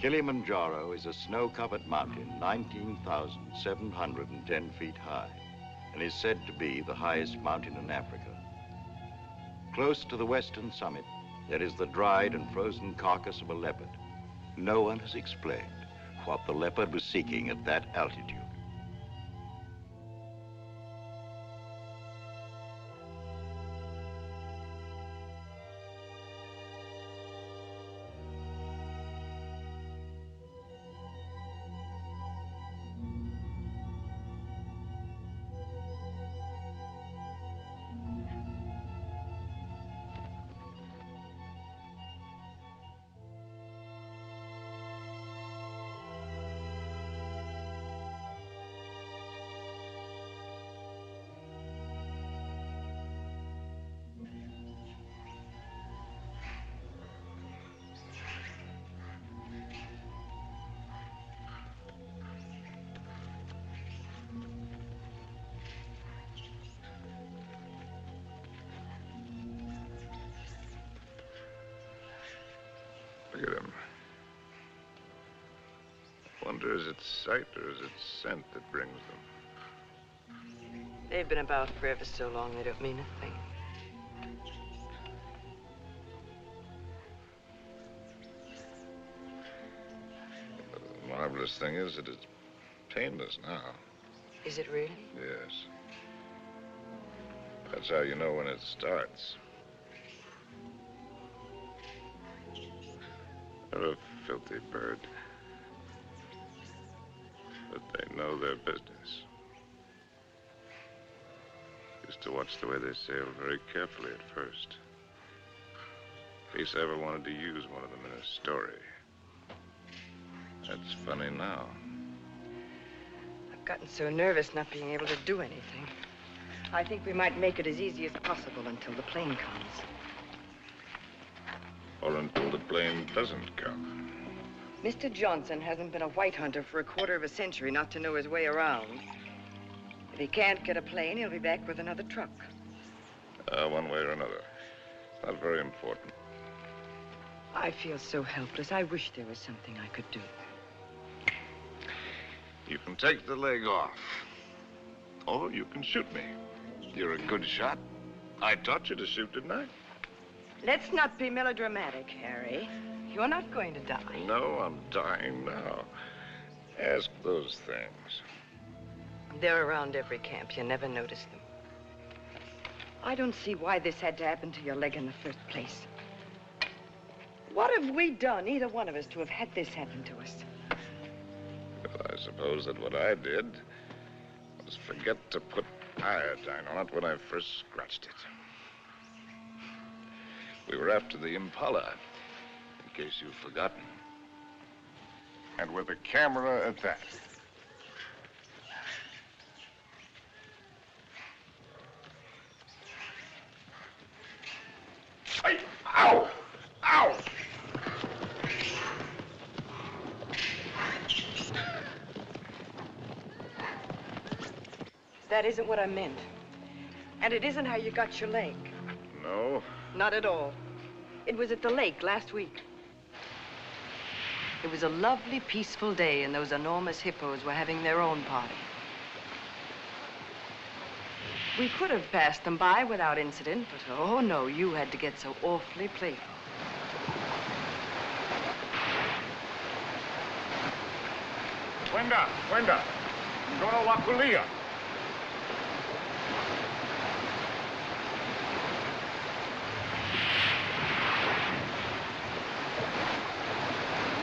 Kilimanjaro is a snow-covered mountain 19,710 feet high and is said to be the highest mountain in Africa. Close to the western summit, there is the dried and frozen carcass of a leopard. No one has explained what the leopard was seeking at that altitude. Look at him. I wonder, is it sight or is it scent that brings them? They've been about for ever so long, they don't mean a thing. The marvelous thing is that it's painless now. Is it really? Yes. That's how you know when it starts. They're a filthy bird. But they know their business. Used to watch the way they sail very carefully at first. In case I ever wanted to use one of them in a story. That's funny now. I've gotten so nervous not being able to do anything. I think we might make it as easy as possible until the plane comes. Or until the plane doesn't come. Mr. Johnson hasn't been a white hunter for a quarter of a century not to know his way around. If he can't get a plane, he'll be back with another truck. One way or another. Not very important. I feel so helpless. I wish there was something I could do. You can take the leg off. Or you can shoot me. You're a good shot. I taught you to shoot, didn't I? Let's not be melodramatic, Harry. You're not going to die. No, I'm dying now. Ask those things. They're around every camp. You never notice them. I don't see why this had to happen to your leg in the first place. What have we done, either one of us, to have had this happen to us? Well, I suppose that what I did was forget to put iodine on it when I first scratched it. We were after the Impala, in case you've forgotten. And with a camera at that. Hey, ow! Ow! That isn't what I meant. And it isn't how you got your leg. No? Not at all. It was at the lake last week. It was a lovely, peaceful day, and those enormous hippos were having their own party. We could have passed them by without incident, but oh no, you had to get so awfully playful. Wenda, Ndoro wa kulia.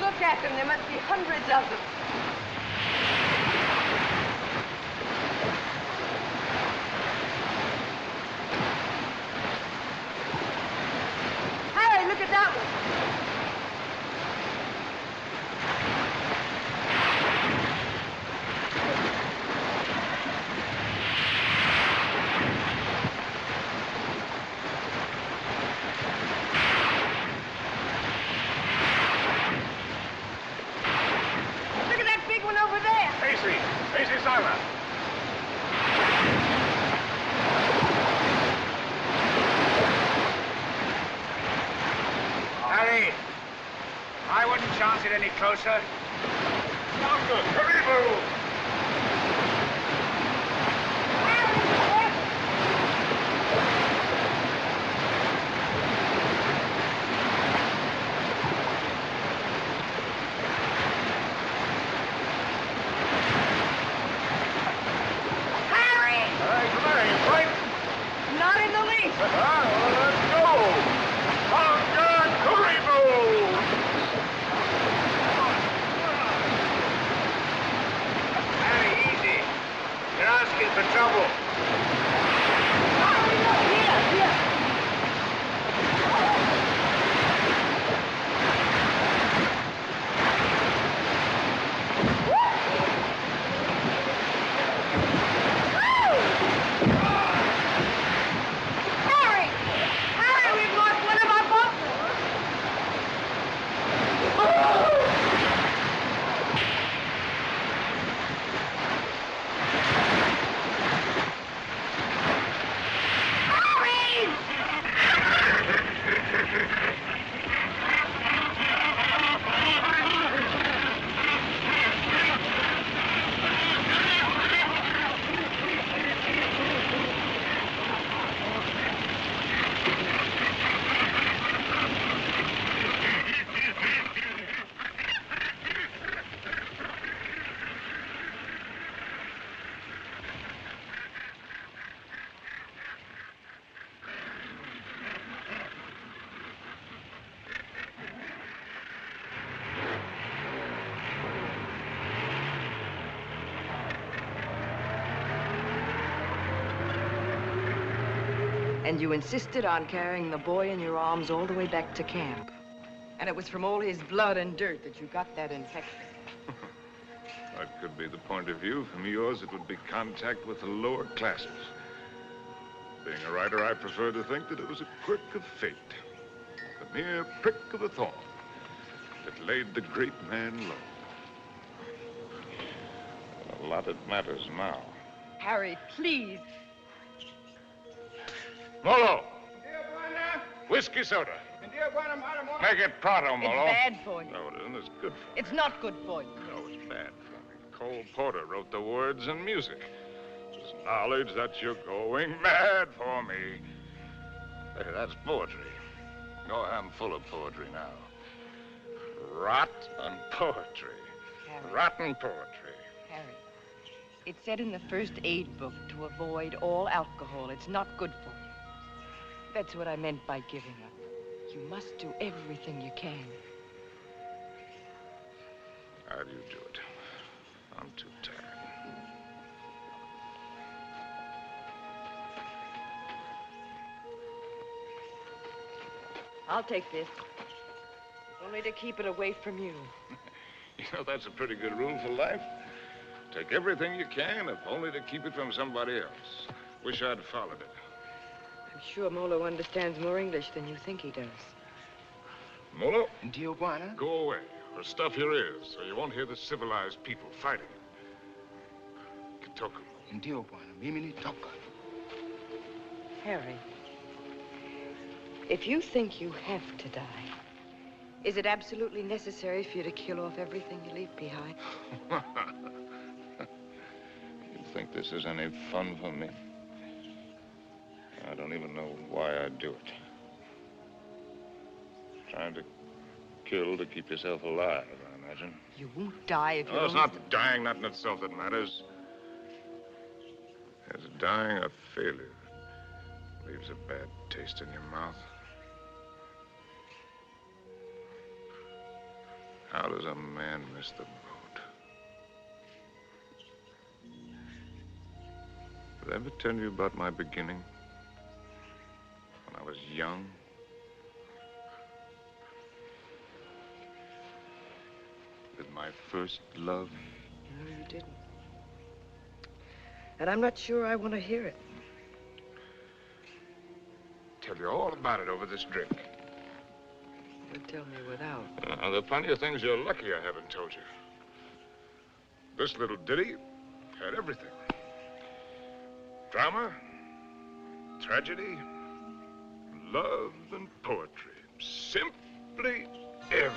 Look at them, there must be hundreds of them. Harry, look at that one. Look get any closer? Doctor, hurry, And you insisted on carrying the boy in your arms all the way back to camp. And it was from all his blood and dirt that you got that infection. That could be the point of view. From yours, it would be contact with the lower classes. Being a writer, I prefer to think that it was a quirk of fate. The mere prick of a thorn that laid the great man low. A lot it matters now. Harry, please. Molo! Whiskey soda. Make it pronto, Molo. It's bad for you. No, it isn't. It's good for me. It's not good for you. No, it's bad for me. Cole Porter wrote the words and music. It's knowledge that you're going mad for me. Hey, that's poetry. Oh, I'm full of poetry now. Rotten poetry. Harry. Rotten poetry. Harry, it said in the first aid book to avoid all alcohol. It's not good for you. That's what I meant by giving up. You must do everything you can. How do you do it? I'm too tired. I'll take this. Only to keep it away from you. You know, that's a pretty good rule for life. Take everything you can, if only to keep it from somebody else. Wish I'd followed it. I'm sure Molo understands more English than you think he does. Molo? Tijuana? Go away, or stuff your ears, so you won't hear the civilized people fighting. Kitoku. Tijuana, mimi toka. Harry, if you think you have to die, is it absolutely necessary for you to kill off everything you leave behind? You think this is any fun for me? I don't even know why I do it. Trying to kill to keep yourself alive, I imagine. You won't die if you No, it's don't... not dying, not in itself that matters. It's dying a failure. Leaves a bad taste in your mouth. How does a man miss the boat? Did I ever tell you about my beginning? When I was young? With my first love? No, you didn't. And I'm not sure I want to hear it. Tell you all about it over this drink. You'll tell me without. There are plenty of things you're lucky I haven't told you. This little ditty had everything. Drama, tragedy, love, and poetry. Simply everything.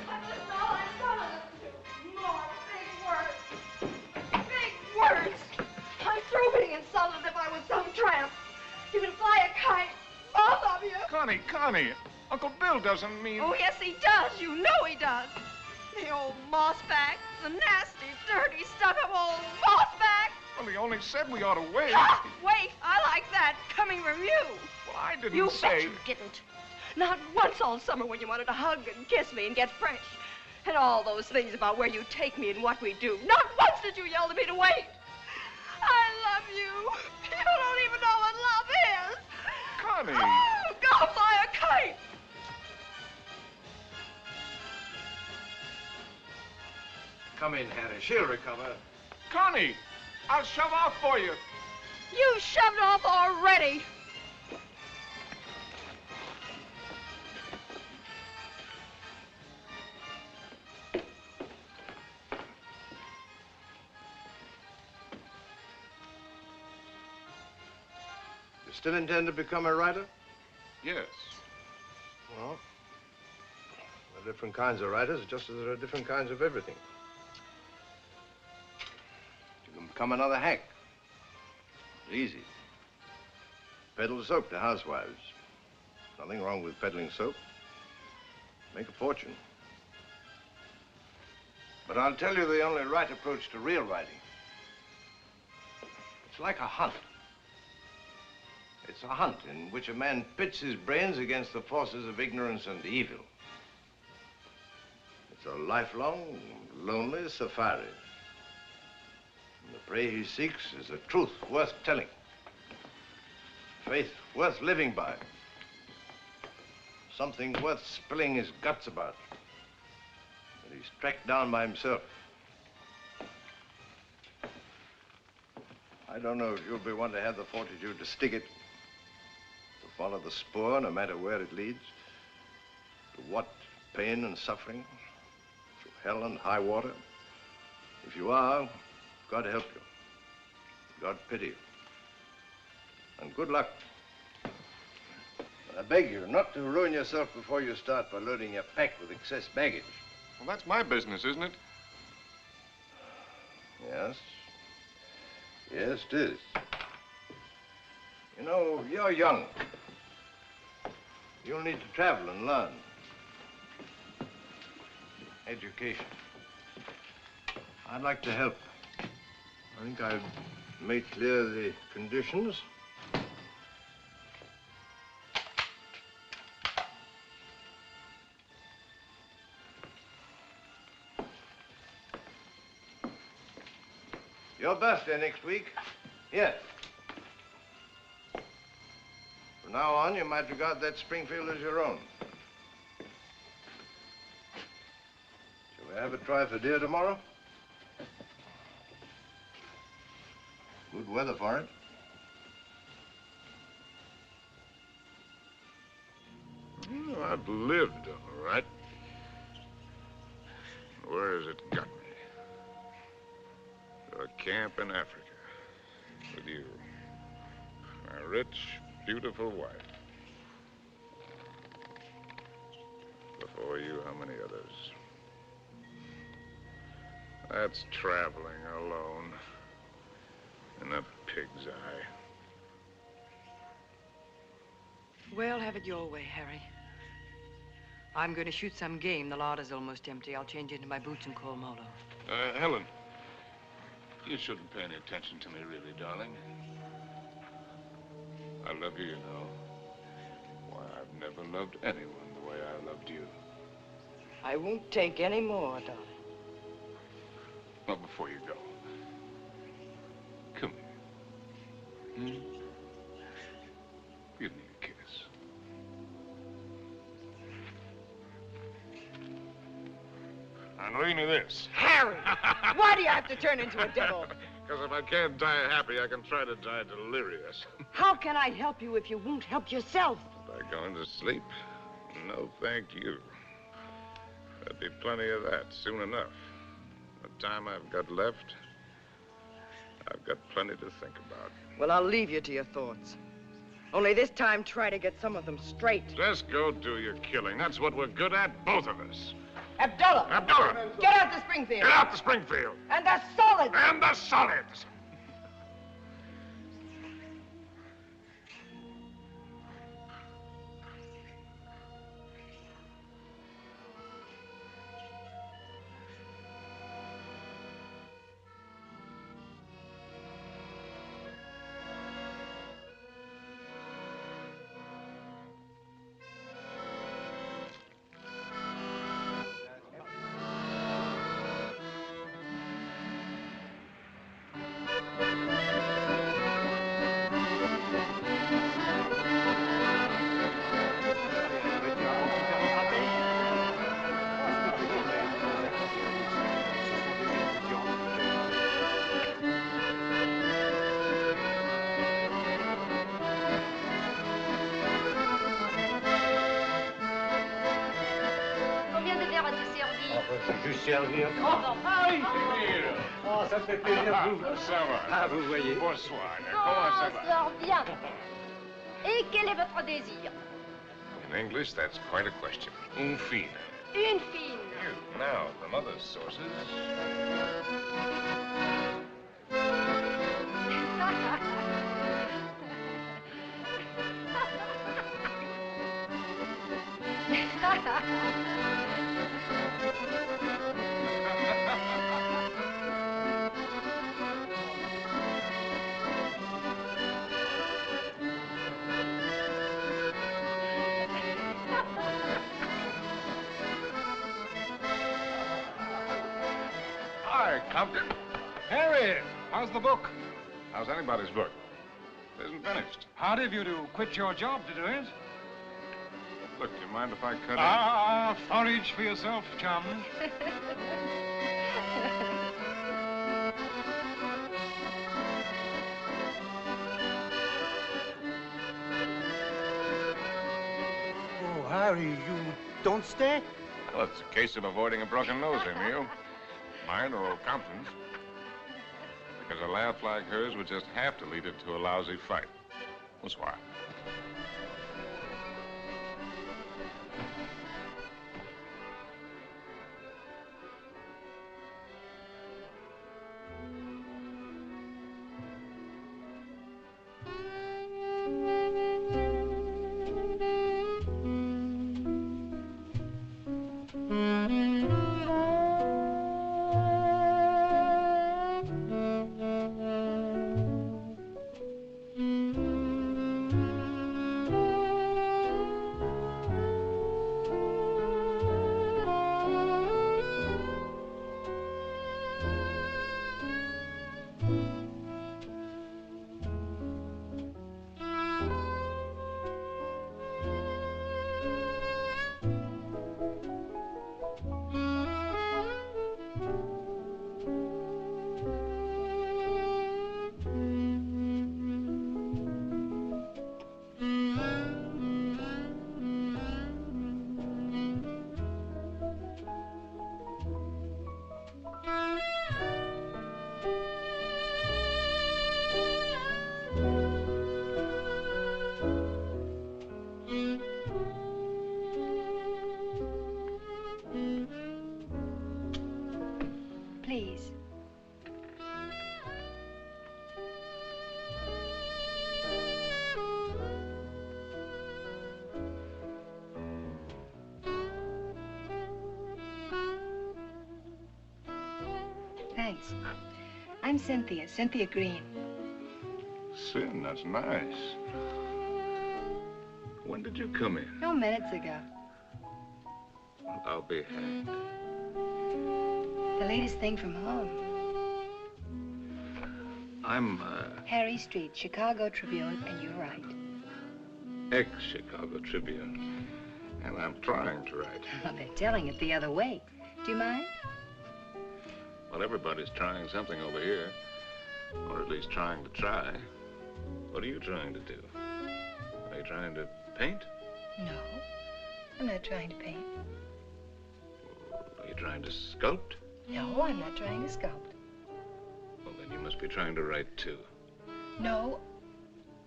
That's all I wanted to do. More big words. Big words. I'm through being insulted as if I was some tramp. You can fly a kite, both of you. Connie, Uncle Bill doesn't mean... Oh, yes, he does. You know he does. The old mossback, the nasty, dirty, stuck-up old mossback. Well, he only said we ought to wait. Ah, wait, I like that, coming from you. Well, I didn't You say... bet you didn't. Not once all summer when you wanted to hug and kiss me and get fresh. And all those things about where you take me and what we do. Not once did you yell to me to wait. I love you. You don't even know what love is. Connie. Oh, go fly a kite. Come in, Harry. She'll recover. Connie, I'll shove off for you. You shoved off already. You still intend to become a writer? Yes. Well, there are different kinds of writers, just as there are different kinds of everything. You can become another hack. Easy. Peddle soap to housewives. Nothing wrong with peddling soap. Make a fortune. But I'll tell you the only right approach to real writing. It's like a hunt. It's a hunt in which a man pits his brains against the forces of ignorance and evil. It's a lifelong, lonely safari. And the prey he seeks is a truth worth telling. Faith worth living by. Something worth spilling his guts about. That he's tracked down by himself. I don't know if you'll be one to have the fortitude to stick it. To follow the spoor, no matter where it leads. To what pain and suffering. Through hell and high water. If you are, God help you. God pity you. And good luck. But I beg you not to ruin yourself before you start by loading your pack with excess baggage. Well, that's my business, isn't it? Yes. Yes, it is. You know, you're young. You'll need to travel and learn. Education. I'd like to help. I think I've made clear the conditions. Your birthday next week. Here. From now on, you might regard that Springfield as your own. Shall we have a try for deer tomorrow? Good weather for it. Well, I've lived, all right. Where has it got me? To a camp in Africa. With you. My rich, beautiful wife. Before you, how many others? That's traveling alone. In a pig's eye. Well, have it your way, Harry. I'm going to shoot some game. The larder's almost empty. I'll change into my boots and call Molo. Helen, you shouldn't pay any attention to me, really, darling. I love you, you know. Why, I've never loved anyone the way I loved you. I won't take any more, darling. Well, before you go, come here. Give me a kiss. And leave me this. Harry! Why do you have to turn into a devil? Because if I can't die happy, I can try to die delirious. How can I help you if you won't help yourself? By going to sleep? No, thank you. There'll be plenty of that soon enough. The time I've got left, I've got plenty to think about. Well, I'll leave you to your thoughts. Only this time, try to get some of them straight. Just go do your killing. That's what we're good at, both of us. Abdullah! Abdullah! Get out to Springfield! Get out to Springfield! And the solids! And the solids! Servir. Oh, oh, ça me fait plaisir de vous. Ça va. Ah, vous voyez. Bonsoir. Comment ça va? Sort bien. Et quel est votre désir? In English, that's quite a question. Une fine. Une fine. Now, from other sources. Hi, Compton. Harry, how's the book? How's anybody's book? It isn't finished. Hard of you to quit your job to do it. Look, do you mind if I cut Forage for yourself, chum. Oh, Harry, you don't stay? Well, it's a case of avoiding a broken nose, Emil. Mine or old Compton's. Because a laugh like hers would just have to lead it to a lousy fight. That's why. Please. Thanks. I'm Cynthia Green. Sin, that's nice. When did you come in? No, minutes ago. Well, I'll be hanged. The latest thing from home. I'm, Harry Street, Chicago Tribune, and you're right. ex-Chicago Tribune. And I'm trying to write. Well, they're telling it the other way. Do you mind? Well, everybody's trying something over here. Or at least trying to try. What are you trying to do? Are you trying to paint? No, I'm not trying to paint. Are you trying to sculpt? No, I'm not trying to sculpt. Well, then you must be trying to write, too. No,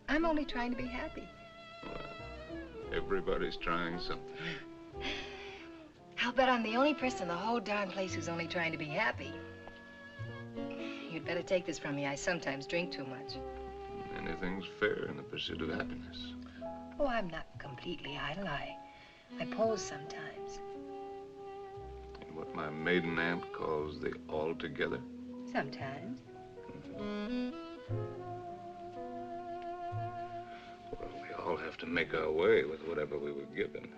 I'm only trying to be happy. Everybody's trying something. I'll bet I'm the only person in the whole darn place who's only trying to be happy. You'd better take this from me. I sometimes drink too much. Anything's fair in the pursuit of happiness. Oh, I'm not completely idle. I pose sometimes. In what my maiden aunt calls the altogether. Sometimes. Well, we all have to make our way with whatever we were given.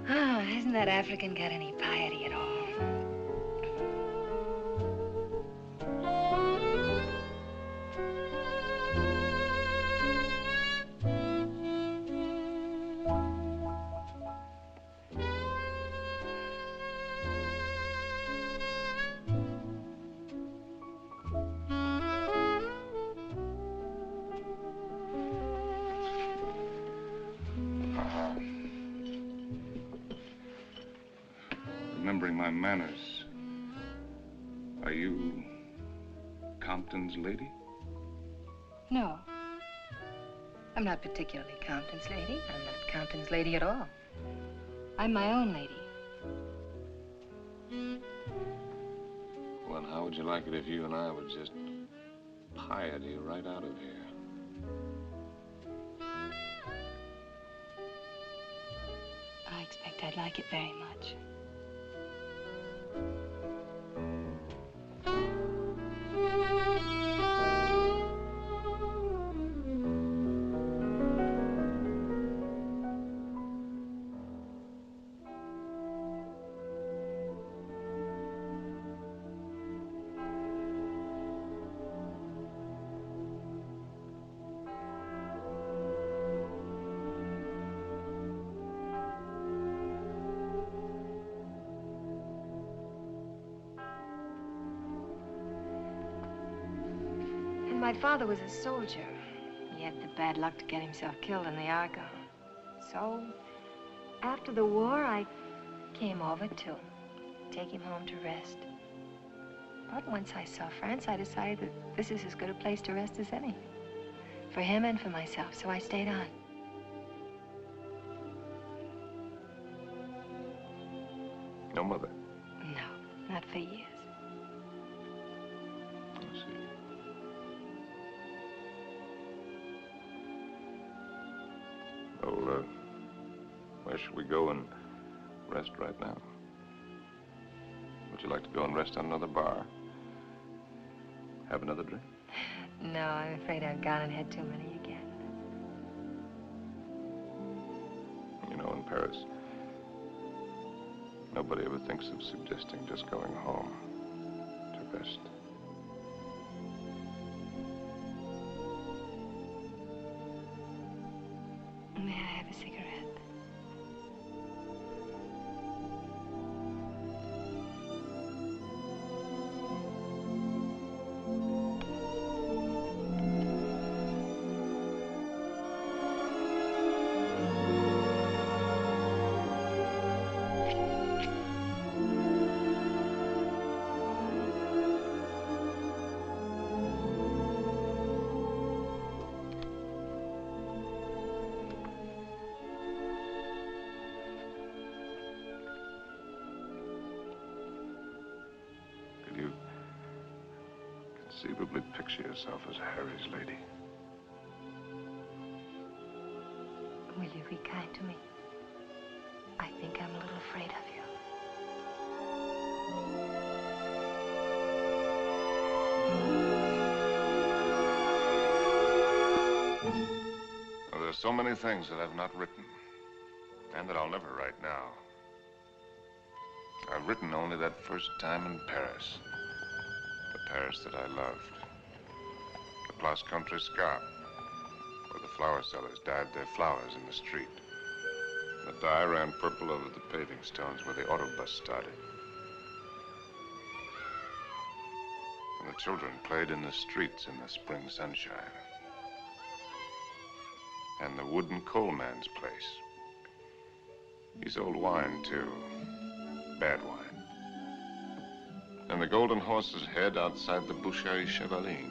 Oh, hasn't that African got any piety at all? Remembering my manners, are you Compton's lady? No. I'm not particularly Compton's lady. I'm not Compton's lady at all. I'm my own lady. Well, and how would you like it if you and I would just piety right out of here? I expect I'd like it very much. My father was a soldier. He had the bad luck to get himself killed in the Argonne. So, after the war, I came over to take him home to rest. But once I saw France, I decided that this is as good a place to rest as any. For him and for myself, so I stayed on. No mother? No, not for years. I see. Well, where should we go and rest right now? Would you like to go and rest on another bar? Have another drink? No, I'm afraid I've gone and had too many again. You know, in Paris, nobody ever thinks of suggesting just going home to rest. May I have a cigarette? Conceivably picture yourself as Harry's lady. Will you be kind to me? I think I'm a little afraid of you. Well, there's so many things that I've not written, and that I'll never write now. I've written only that first time in Paris. The Paris that I loved. The Place Contrescarpe, where the flower sellers dyed their flowers in the street. The dye ran purple over the paving stones where the autobus started. And the children played in the streets in the spring sunshine. And the wooden coal man's place. He sold wine, too. Bad wine. And the Golden Horse's Head outside the Boucherie Chevaline,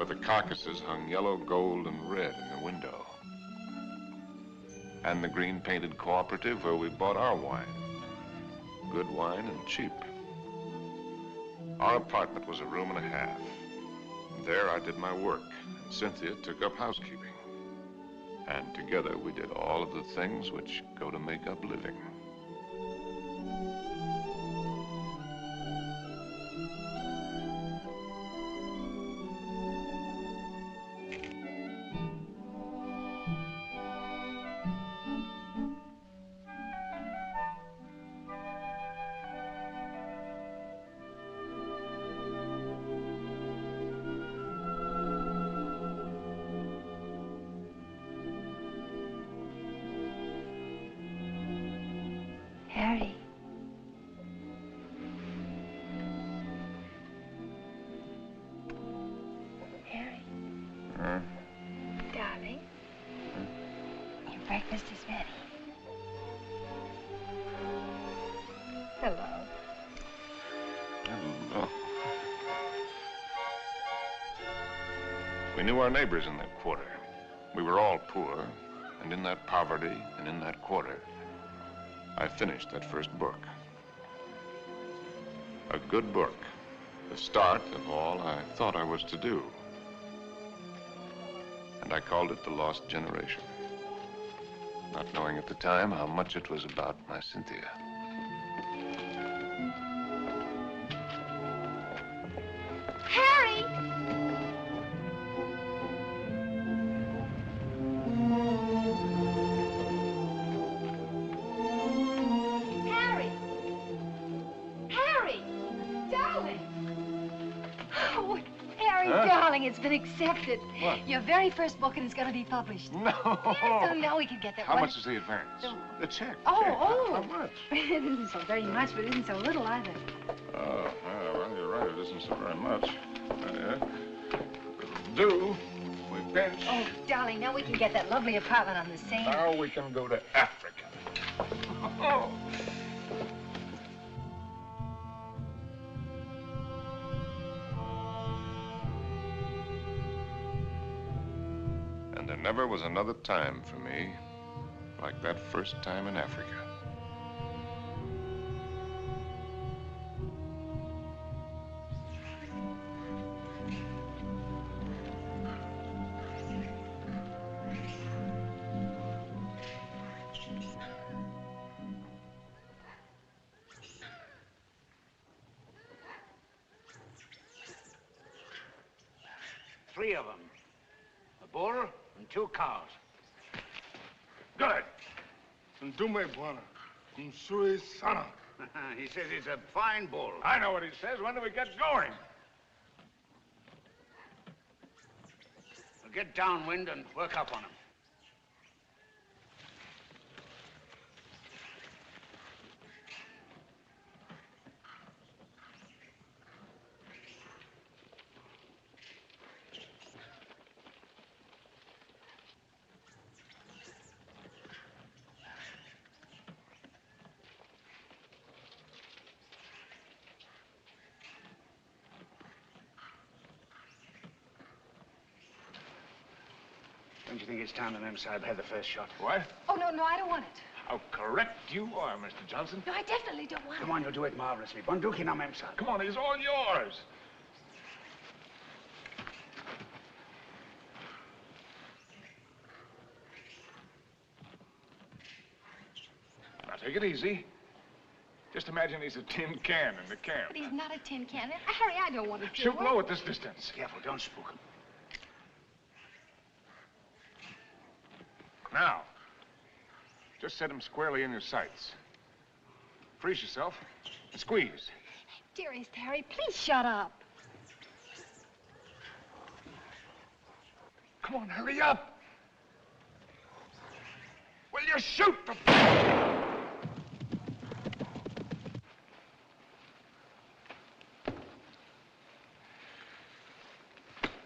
where the carcasses hung yellow, gold, and red in the window. And the green painted cooperative where we bought our wine. Good wine and cheap. Our apartment was a room and a half. There I did my work, and Cynthia took up housekeeping. And together we did all of the things which go to make up living. Harry. Harry. Darling. Your breakfast is ready. Hello. Hello. We knew our neighbors in that quarter. We were all poor, and in that poverty and in that quarter, I finished that first book. A good book, the start of all I thought I was to do. And I called it The Lost Generation, not knowing at the time how much it was about my Cynthia. Harry! Harry! Harry! Darling! Oh, Harry, darling, it's been accepted. What? Your very first book, and it's going to be published. No! So now we can get that How one. much is the advance? The check. Oh, check. oh. How much? It isn't so very much, but it isn't so little either. Oh, well, you're right. It isn't so very much. It'll do. We pinch. Oh, darling, now we can get that lovely apartment on the Seine. Now we can go to Africa. Oh. And there never was another time for me like that first time in Africa. Three of them. A bull and 2 cows. Good. Ndume bwana. Msui sana. He says he's a fine bull. I know what he says. When do we get going? We'll get downwind and work up on him. Don't you think it's time the Mem Sahib had the first shot? What? Oh, no, I don't want it. How correct you are, Mr. Johnson. No, I definitely don't want it. Come on, you'll do it marvelously. Bunduki na Mem Sahib. Come on, he's all yours. Now, take it easy. Just imagine he's a tin can in the camp. But he's not a tin can. Harry, I don't want to do Shoot it. low at this distance. Careful, don't spook him. Now, just set him squarely in your sights. Freeze yourself and squeeze. Dearest Harry, please shut up. Come on, hurry up. Will you shoot the...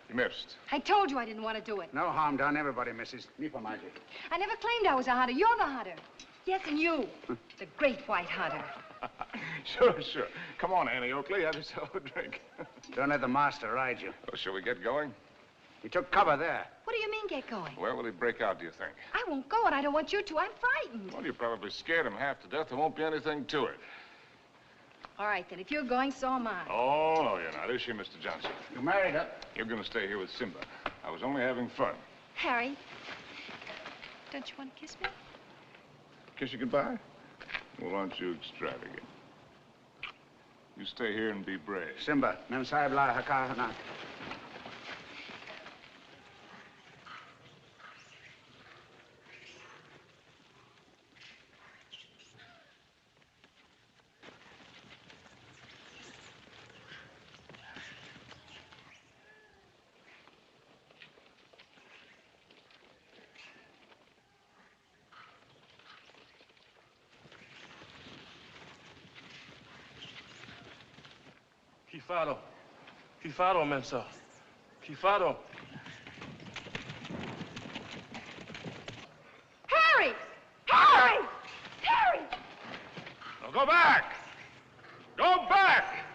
You missed. I told you I didn't want to do it. No harm done. Everybody misses. Nipa magic. I never claimed I was a hunter. You're the hunter. Yes, and you, the great white hunter. Sure. Come on, Annie Oakley. Have yourself a drink. Don't let the master ride you. Well, shall we get going? He took cover there. What do you mean, get going? Where will he break out, do you think? I won't go, and I don't want you to. I'm frightened. Well, you probably scared him half to death. There won't be anything to it. All right, then. If you're going, so am I. Oh, no, you're not. Is she, Mr. Johnson? You married her? You're going to stay here with Simba. I was only having fun. Harry, don't you want to kiss me? Kiss you goodbye? Well, aren't you extravagant? You stay here and be brave. Simba, mem sahib la haka hana. Kifado. Kifado, Mensa. Kifado. Harry! Harry! Harry! Now go back! Go back!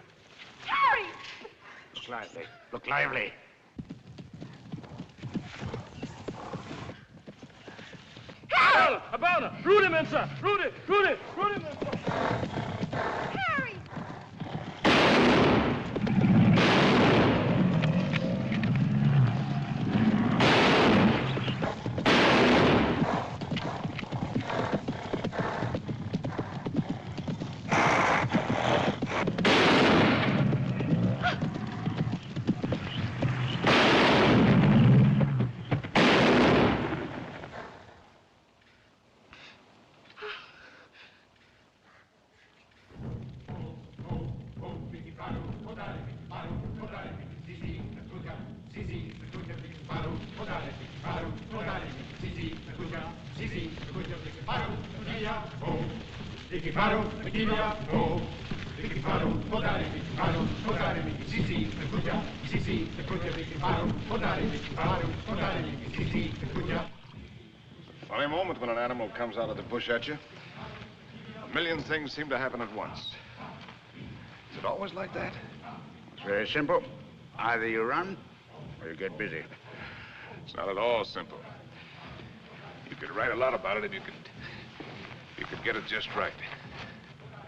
Harry! Look lively. Look lively. Hell! Abana! Rudy, Mensa! Rudy! Rudy! Rudy, Mensa! Harry! Funny moment when an animal comes out of the bush at you. A million things seem to happen at once. Is it always like that? It's very simple. Either you run or you get busy. It's not at all simple. You could write a lot about it if you could get it just right.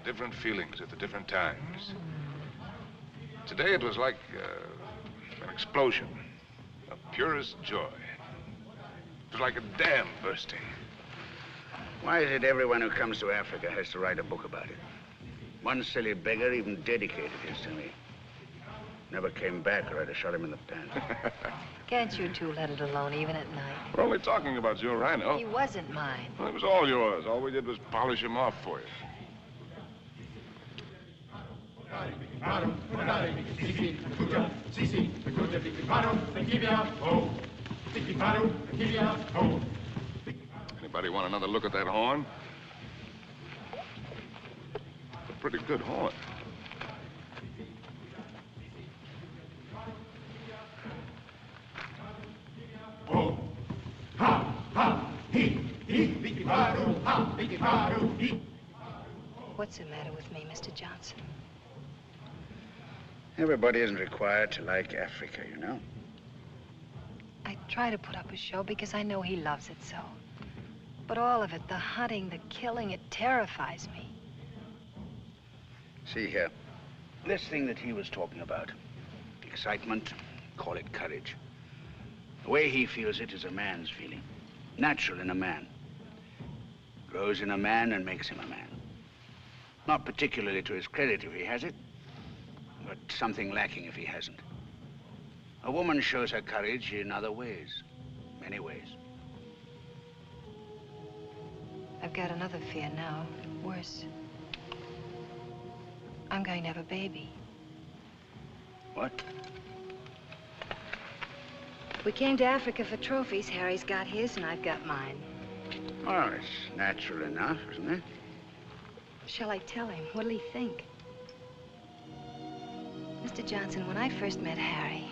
Different feelings at the different times. Today it was like an explosion of purest joy. It was like a dam bursting. Why is it everyone who comes to Africa has to write a book about it? One silly beggar even dedicated his to me. Never came back or I'd have shot him in the pants. Can't you two let it alone, even at night? We're only talking about your rhino. He wasn't mine. Well, it was all yours. All we did was polish him off for you. Anybody want another look at that horn? It's a pretty good horn. What's the matter with me, Mr. Johnson? Everybody isn't required to like Africa, you know. I try to put up a show because I know he loves it so. But all of it, the hunting, the killing, it terrifies me. See here, this thing that he was talking about, excitement, call it courage. The way he feels it is a man's feeling, natural in a man. Grows in a man and makes him a man. Not particularly to his credit if he has it, but something lacking if he hasn't. A woman shows her courage in other ways, many ways. I've got another fear now, worse. I'm going to have a baby. What? We came to Africa for trophies. Harry's got his and I've got mine. Well, it's natural enough, isn't it? Shall I tell him? What'll he think? Mr. Johnson, when I first met Harry,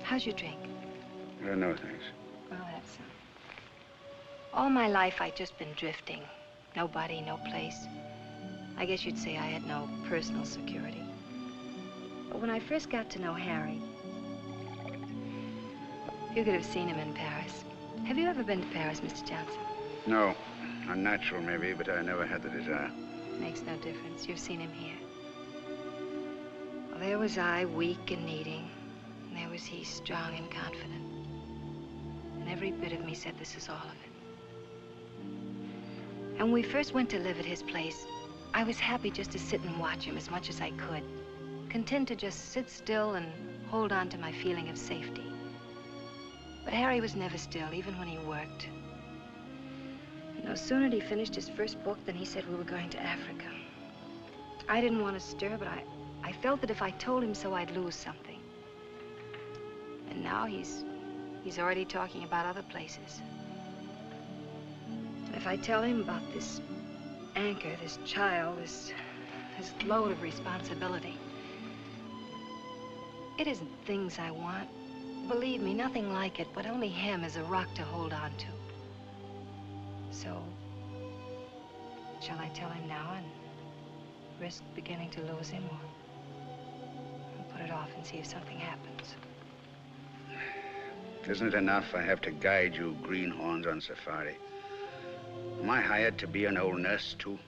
how's your drink? No, thanks. Well, that's some. All my life, I'd just been drifting. Nobody, no place. I guess you'd say I had no personal security. But when I first got to know Harry, You could have seen him in Paris. Have you ever been to Paris, Mr. Johnson? No. Unnatural, maybe, but I never had the desire. Makes no difference. You've seen him here. Well, there was I, weak and needing. And there was he, strong and confident. And every bit of me said this is all of it. And when we first went to live at his place, I was happy just to sit and watch him as much as I could. Content to just sit still and hold on to my feeling of safety. But Harry was never still, even when he worked. No sooner had he finished his first book than he said we were going to Africa. I didn't want to stir, but I felt that if I told him so, I'd lose something. And now he's already talking about other places. And if I tell him about this anchor, this child, this load of responsibility, it isn't things I want. Believe me, nothing like it, but only him as a rock to hold on to. So, shall I tell him now and risk beginning to lose him, or put it off and see if something happens? Isn't it enough I have to guide you greenhorns on safari? Am I hired to be an old nurse, too?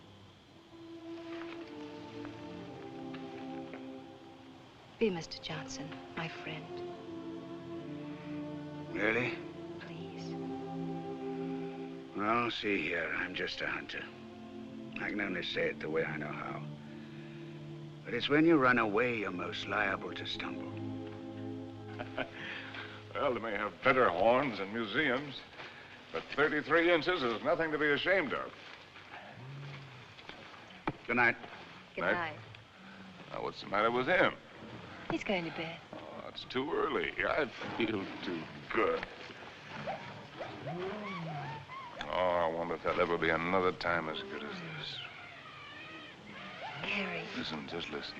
Be Mr. Johnson, my friend. Really? Please. Well, see here, I'm just a hunter. I can only say it the way I know how. But it's when you run away you're most liable to stumble. Well, they may have better horns in museums, but 33 inches is nothing to be ashamed of. Good night. Good Night. night. Now, what's the matter with him? He's going to bed. Oh, it's too early. I feel too good. Oh, I wonder if there'll ever be another time as good as this. Harry. Listen, just listen.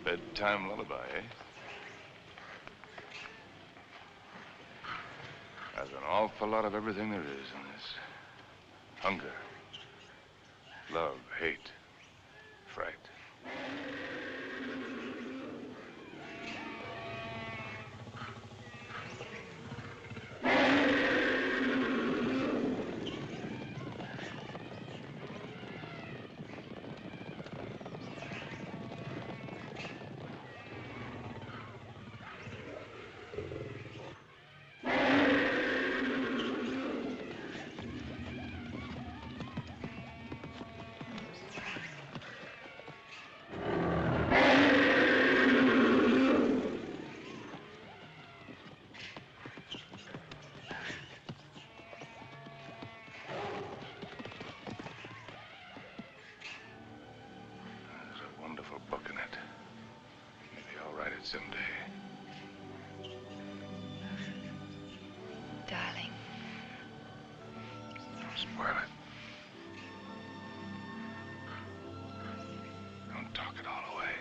Bedtime lullaby, eh? There's an awful lot of everything there is in this. Hunger, love, hate, fright. Book in it. Maybe I'll write it someday. Darling. Don't spoil it. Don't talk it all away.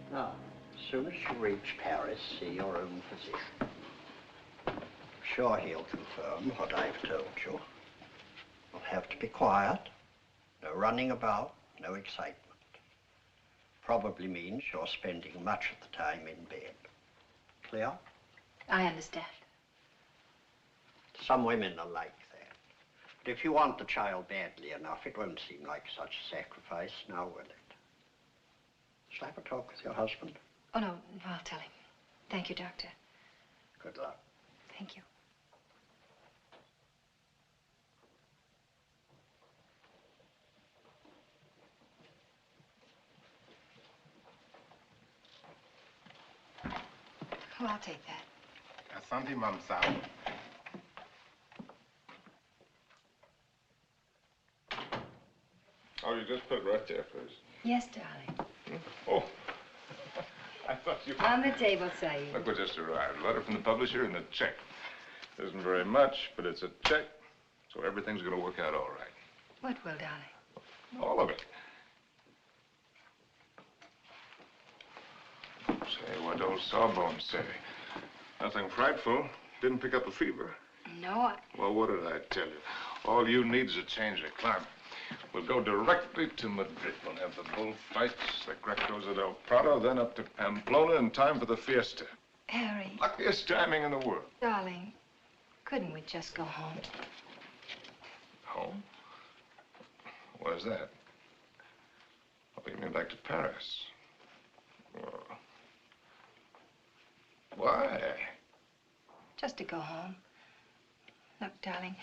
Now, as soon as you reach Paris, see your own physician. I'm sure he'll confirm what I've told you. You'll have to be quiet, no running about, no excitement. Probably means you're spending much of the time in bed. Clear? I understand. Some women are like that. But if you want the child badly enough, it won't seem like such a sacrifice, now will it? Shall I have a talk with your husband? Oh, no, I'll tell him. Thank you, Doctor. Good luck. Thank you. I'll take that. Asante, mamsao. Oh, you just put it right there, please. Yes, darling. Oh, I thought you... On the table, Saeed. Look what just arrived. A letter from the publisher and a check. Isn't very much, but it's a check, so everything's going to work out all right. What will, darling? All of it. Say, what old Sawbones say? Nothing frightful. Didn't pick up a fever. No, Well, what did I tell you? All you need is a change of climate. We'll go directly to Madrid. We'll have the bullfights, the Grecos at El Prado, then up to Pamplona in time for the fiesta. Harry. Luckiest timing in the world. Darling, couldn't we just go home? Home? Where's that? Oh, you mean back to Paris? Oh. Why? Just to go home. Look, darling,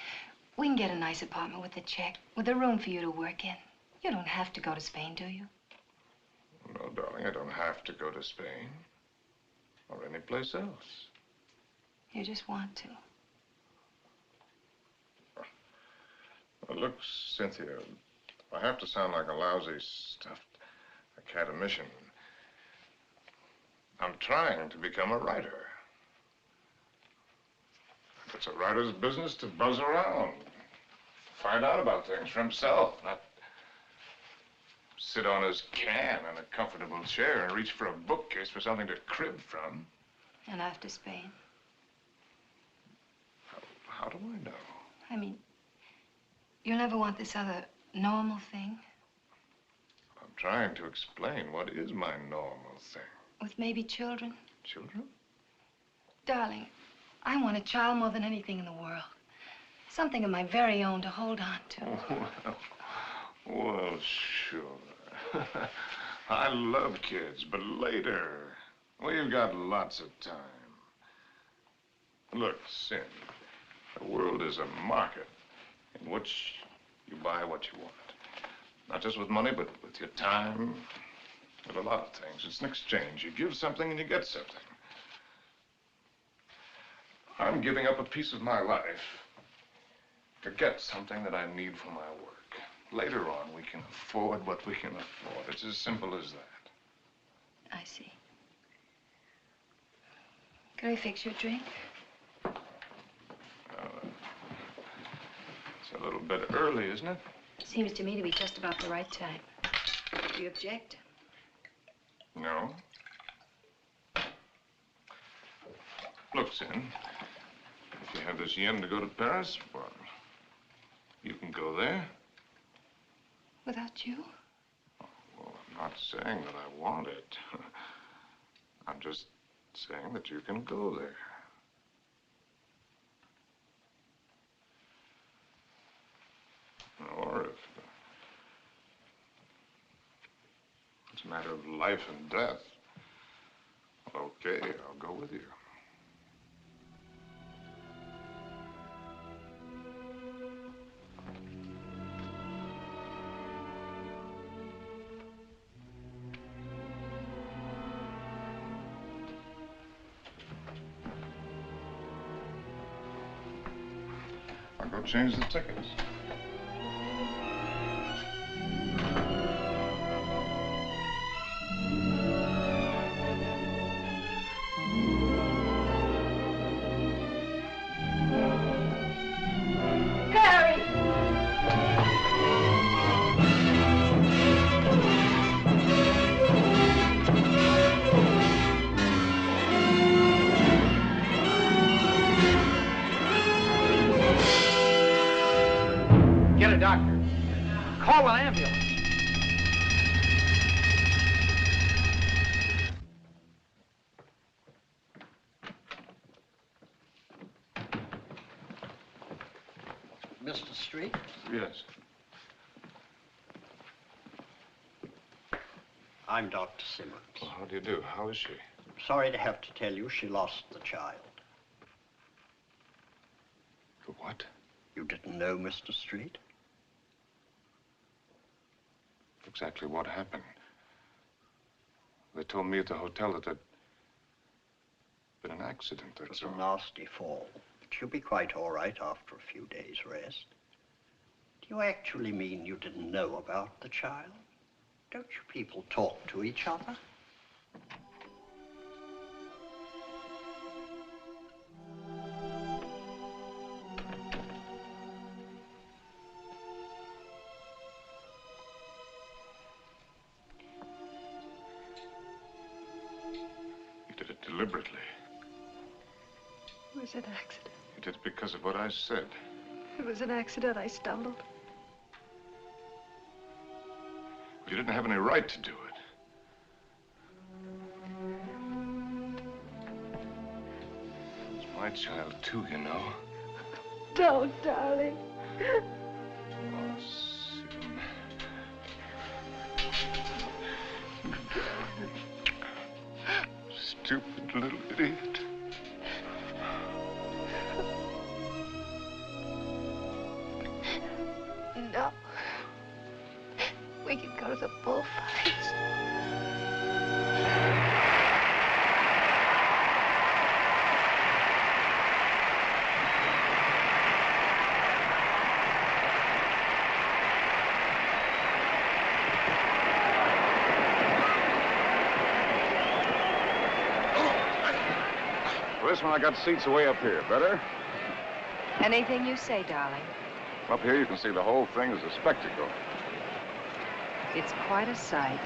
we can get a nice apartment with a check, with a room for you to work in. You don't have to go to Spain, do you? No, darling, I don't have to go to Spain. Or any place else. You just want to. Well, look, Cynthia, I have to sound like a lousy, stuffed academician. I'm trying to become a writer. It's a writer's business to buzz around, find out about things for himself, not sit on his can in a comfortable chair and reach for a bookcase for something to crib from. And after Spain? How do I know? I mean, you'll never want this other normal thing? I'm trying to explain what is my normal thing. With maybe children? Children? Darling, I want a child more than anything in the world. Something of my very own to hold on to. Well, sure. I love kids, but later. We've got lots of time. Look, Sin, the world is a market in which you buy what you want. Not just with money, but with your time, with a lot of things. It's an exchange. You give something and you get something. I'm giving up a piece of my life to get something that I need for my work. Later on, we can afford what we can afford. It's as simple as that. I see. Can I fix your drink? It's a little bit early, isn't it? Seems to me to be just about the right time. Do you object? No. Look, Sin, if you have this yen to go to Paris, well, you can go there. Without you? Well, I'm not saying that I want it. I'm just saying that you can go there. Or if it's a matter of life and death, well, okay, I'll go with you. I'll go change the tickets. Get a doctor. Call an ambulance. Mr. Street? Yes. I'm Dr. Simmons. Well, how do you do? How is she? Sorry to have to tell you she lost the child. What? You didn't know, Mr. Street? Exactly what happened. They told me at the hotel that there'd been an accident, It that's was all. a nasty fall, but you'll be quite all right after a few days' rest. Do you actually mean you didn't know about the child? Don't you people talk to each other? You did it deliberately. It was an accident. You did it because of what I said. It was an accident. I stumbled. You didn't have any right to do it. It's my child, too, you know. Don't, darling. Oh, Sim. Stupid little idiot. No. We could go to the bullfights. For this one, I got seats way up here. Better? Anything you say, darling. Up here, you can see the whole thing as a spectacle. It's quite a sight.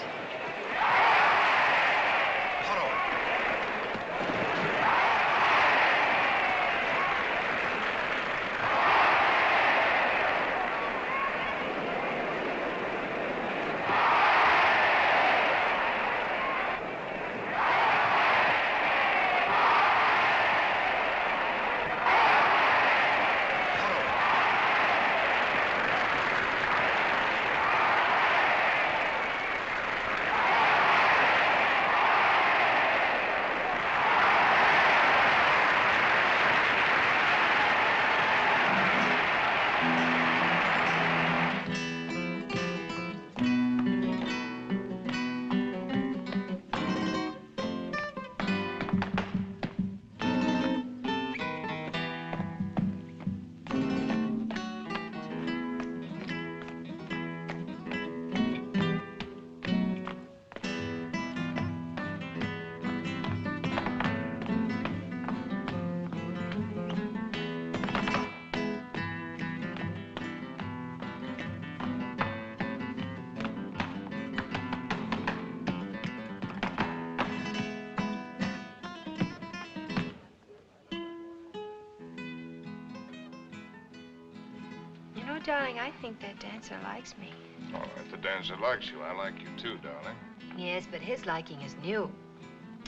Darling, I think that dancer likes me. Oh, if the dancer likes you, I like you too, darling. Yes, but his liking is new.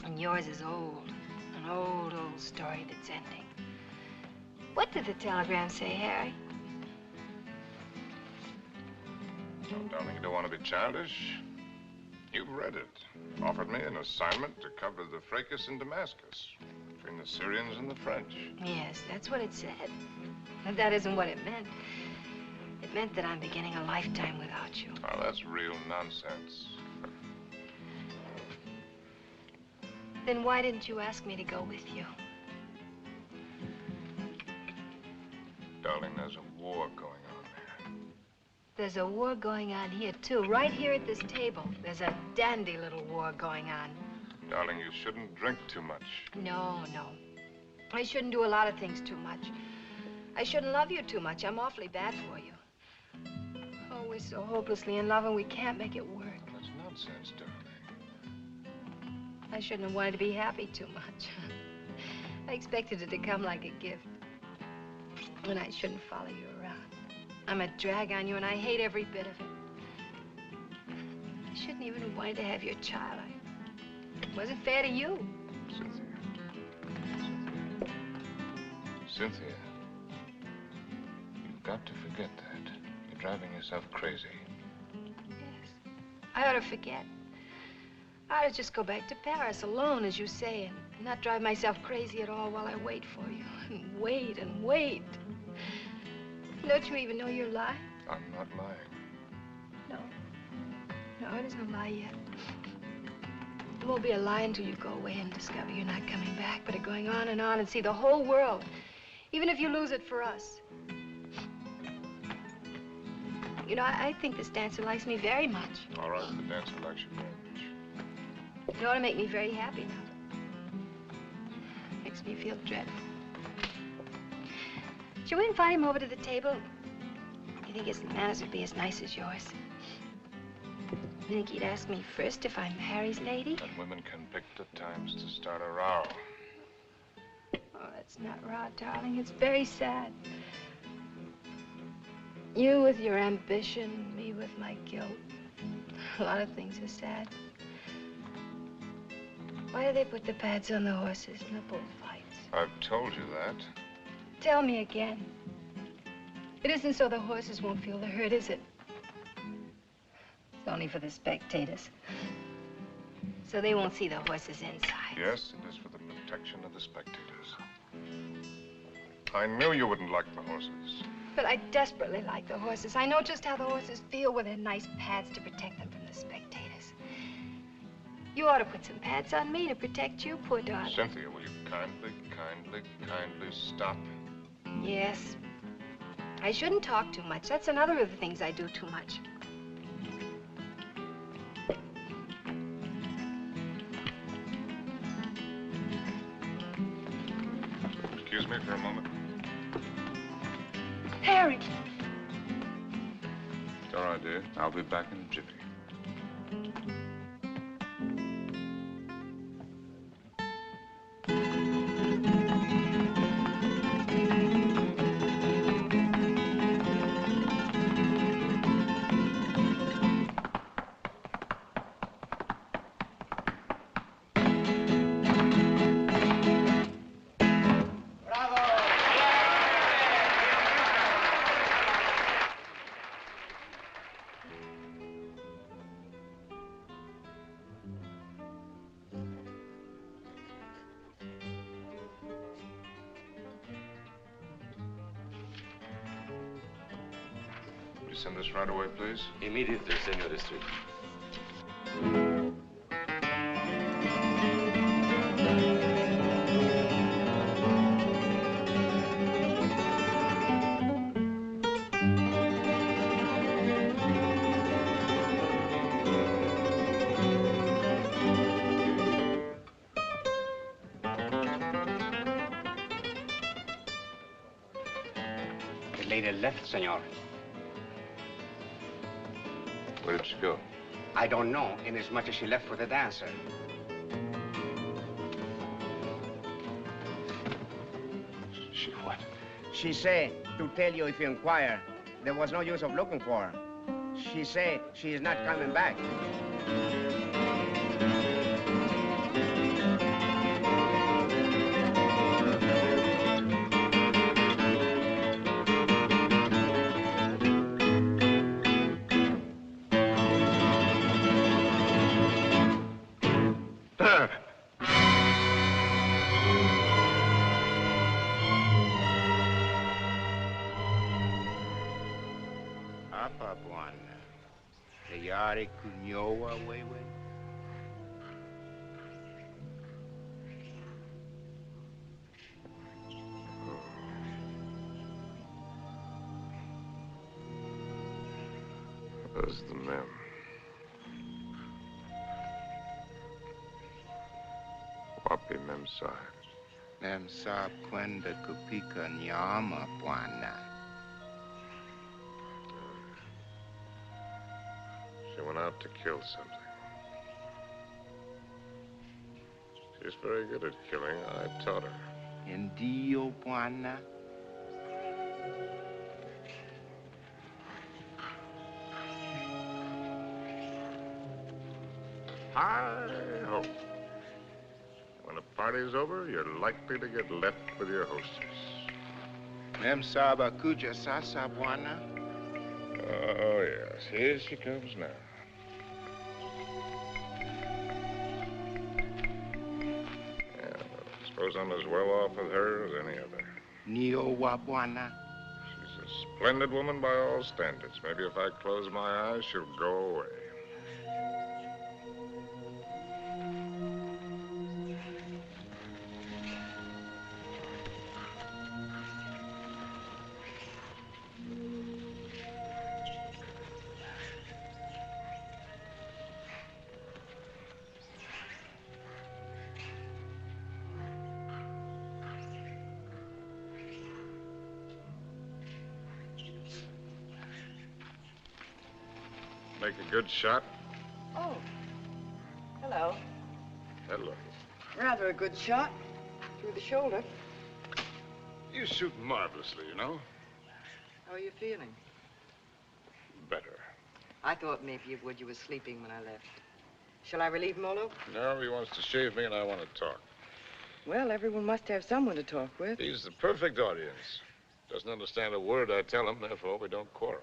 And yours is old. An old, old story that's ending. What did the telegram say, Harry? Oh, darling, you don't want to be childish? You've read it. Offered me an assignment to cover the fracas in Damascus between the Syrians and the French. Yes, that's what it said. But that isn't what it meant. It meant that I'm beginning a lifetime without you. Oh, that's real nonsense. Then why didn't you ask me to go with you? Darling, there's a war going on there. There's a war going on here, too. Right here at this table. There's a dandy little war going on. Darling, you shouldn't drink too much. No, no. I shouldn't do a lot of things too much. I shouldn't love you too much. I'm awfully bad for you. Oh, we're so hopelessly in love and we can't make it work. That's nonsense, darling. I shouldn't have wanted to be happy too much. I expected it to come like a gift. And I shouldn't follow you around. I'm a drag on you and I hate every bit of it. I shouldn't even have wanted to have your child. It wasn't fair to you. Cynthia. Cynthia. You've got to forget that. You're driving yourself crazy. Yes. I ought to forget. I ought to just go back to Paris alone, as you say, and not drive myself crazy at all while I wait for you. And wait and wait. Don't you even know you're lying? I'm not lying. No. No, it isn't a lie yet. There won't be a lie until you go away and discover you're not coming back, but are going on and see the whole world, even if you lose it for us. You know, I think this dancer likes me very much. All right, the dancer likes you very much. It ought to make me very happy now. Makes me feel dreadful. Shall we invite him over to the table? You think his manners would be as nice as yours? You think he'd ask me first if I'm Harry's lady? And women can pick the times to start a row. Oh, that's not raw, darling. It's very sad. You with your ambition, me with my guilt. A lot of things are sad. Why do they put the pads on the horses in the bullfights? I've told you that. Tell me again. It isn't so the horses won't feel the hurt, is it? It's only for the spectators. So they won't see the horses inside. Yes, it is for the protection of the spectators. I knew you wouldn't like the horses. But I desperately like the horses. I know just how the horses feel with their nice pads to protect them from the spectators. You ought to put some pads on me to protect you, poor darling. Cynthia, will you kindly stop? Yes. I shouldn't talk too much. That's another of the things I do too much. Excuse me for a moment. Harry! It's all right, dear. I'll be back in a jiffy. Send this right away, please. Immediately, Senor District. The lady left, senor. Where did she go? I don't know, inasmuch as she left with the dancer. She what? She say to tell you if you inquire, there was no use of looking for her. She say she is not coming back. There's the men. Wapi Memsahib. Memsahib kwenda kupika nyama, bwana. She went out to kill something. She's very good at killing. I taught her. Ndio, bwana. Hi-ho. When a party's over, you're likely to get left with your hostess. Memsahib akuja sasa, bwana. Oh, yes. Here she comes now. Yeah, I suppose I'm as well off with her as any other. Nio wa bwana. She's a splendid woman by all standards. Maybe if I close my eyes, she'll go away. Make a good shot? Oh. Hello. Hello. Rather a good shot. Through the shoulder. You shoot marvelously, you know. How are you feeling? Better. I thought maybe you would. You were sleeping when I left. Shall I relieve Molo? No, he wants to shave me and I want to talk. Well, everyone must have someone to talk with. He's the perfect audience. Doesn't understand a word I tell him, therefore we don't quarrel.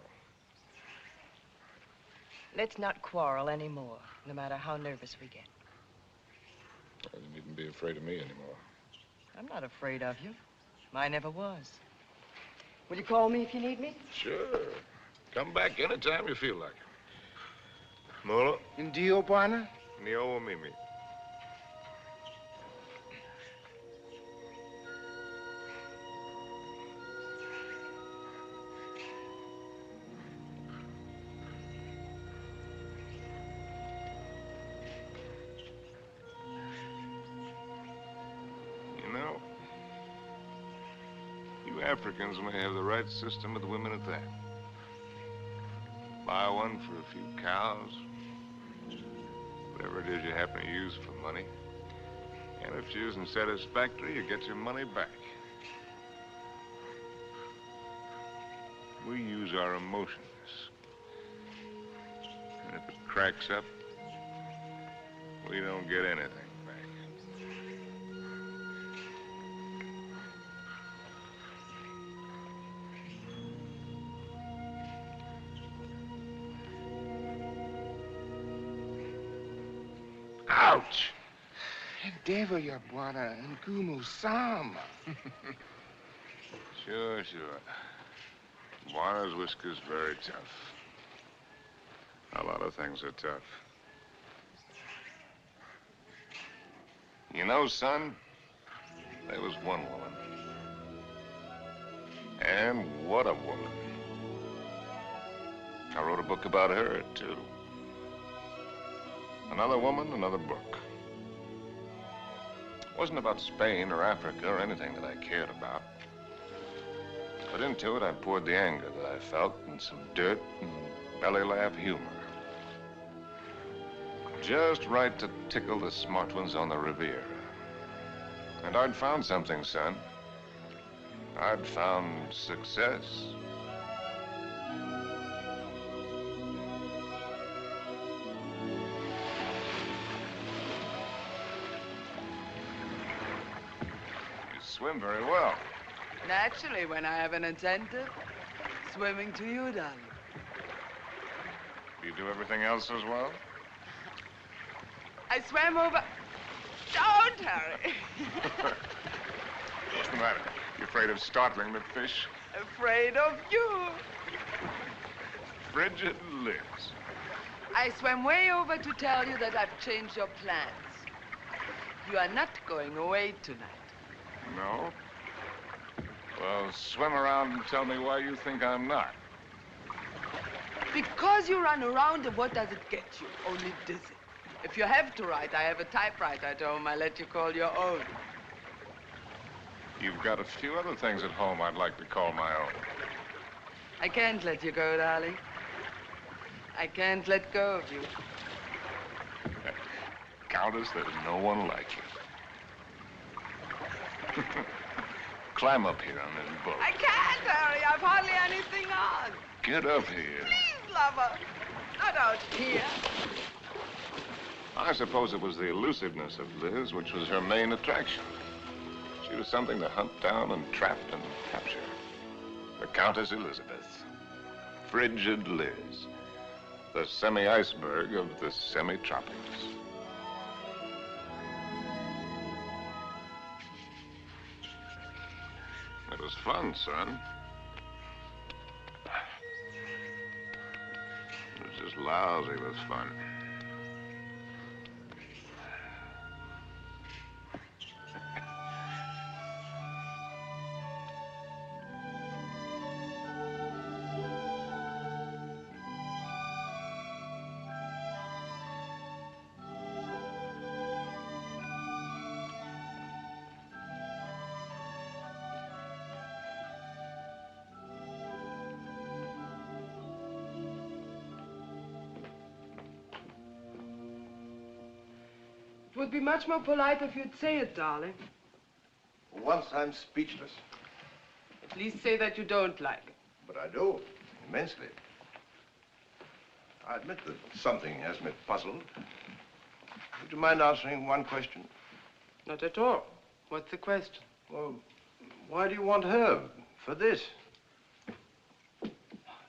Let's not quarrel anymore, no matter how nervous we get. You needn't be afraid of me anymore. I'm not afraid of you. I never was. Will you call me if you need me? Sure. Come back anytime you feel like it. Molo? Indio, Bwana? Nio Mimi. You know, you Africans may have the right system with women at that. Buy one for a few cows, whatever it is you happen to use for money. And if she isn't satisfactory, you get your money back. We use our emotions. And if it cracks up, we don't get anything back. Ouch! Endeavor, ya Bwana, Ngumu Sama. Sure. Juana's whisker's very tough. A lot of things are tough. You know, son, there was one woman. And what a woman. I wrote a book about her, too. Another woman, another book. It wasn't about Spain or Africa or anything that I cared about. But into it, I poured the anger that I felt and some dirt and belly laugh humor. Just right to tickle the smart ones on the Riviera. And I'd found something, son. I'd found success. You swim very well. Naturally, when I have an incentive, swimming to you, darling. Do you do everything else as well? I swam over... Don't hurry. What's the matter? You afraid of startling the fish? Afraid of you. Frigid Liz. I swam way over to tell you that I've changed your plans. You are not going away tonight. No? Well, swim around and tell me why you think I'm not. Because you run around, and what does it get you? Only dizzy. If you have to write, I have a typewriter at home. I let you call your own. You've got a few other things at home I'd like to call my own. I can't let you go, darling. I can't let go of you. Countess, there's no one like you. Climb up here on this boat. I can't, Harry. I've hardly anything on. Get up here. Please, lover. Not out here. I suppose it was the elusiveness of Liz which was her main attraction. She was something to hunt down and trap and capture. The Countess Elizabeth. Frigid Liz. The semi-iceberg of the semi-tropics. It was fun, son. It was just lousy with fun. would be much more polite if you'd say it, darling. Once I'm speechless. At least say that you don't like it. But I do, immensely. I admit that something has me puzzled. Would you mind answering one question? Not at all. What's the question? Well, why do you want her for this?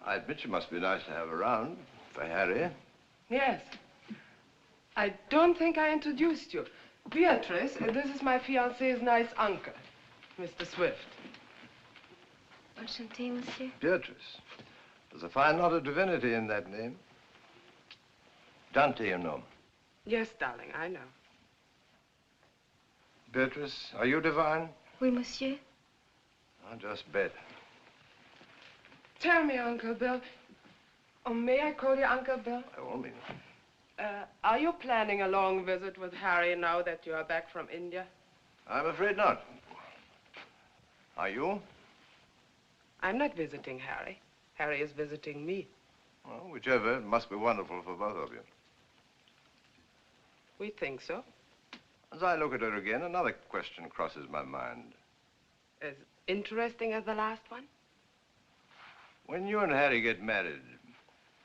I admit she must be nice to have around for Harry. Yes. I don't think I introduced you. Beatrice, this is my fiancé's nice uncle, Mr. Swift. Enchanté, monsieur. Beatrice. There's a fine lot of divinity in that name. Dante, you know. Yes, darling, I know. Beatrice, are you divine? Oui, monsieur. I'll just bet. Tell me, Uncle Bill. Oh, may I call you Uncle Bill? By all means. Are you planning a long visit with Harry now that you are back from India? I'm afraid not. Are you? I'm not visiting Harry. Harry is visiting me. Well, whichever, it must be wonderful for both of you. We think so. As I look at her again, another question crosses my mind. As interesting as the last one? When you and Harry get married,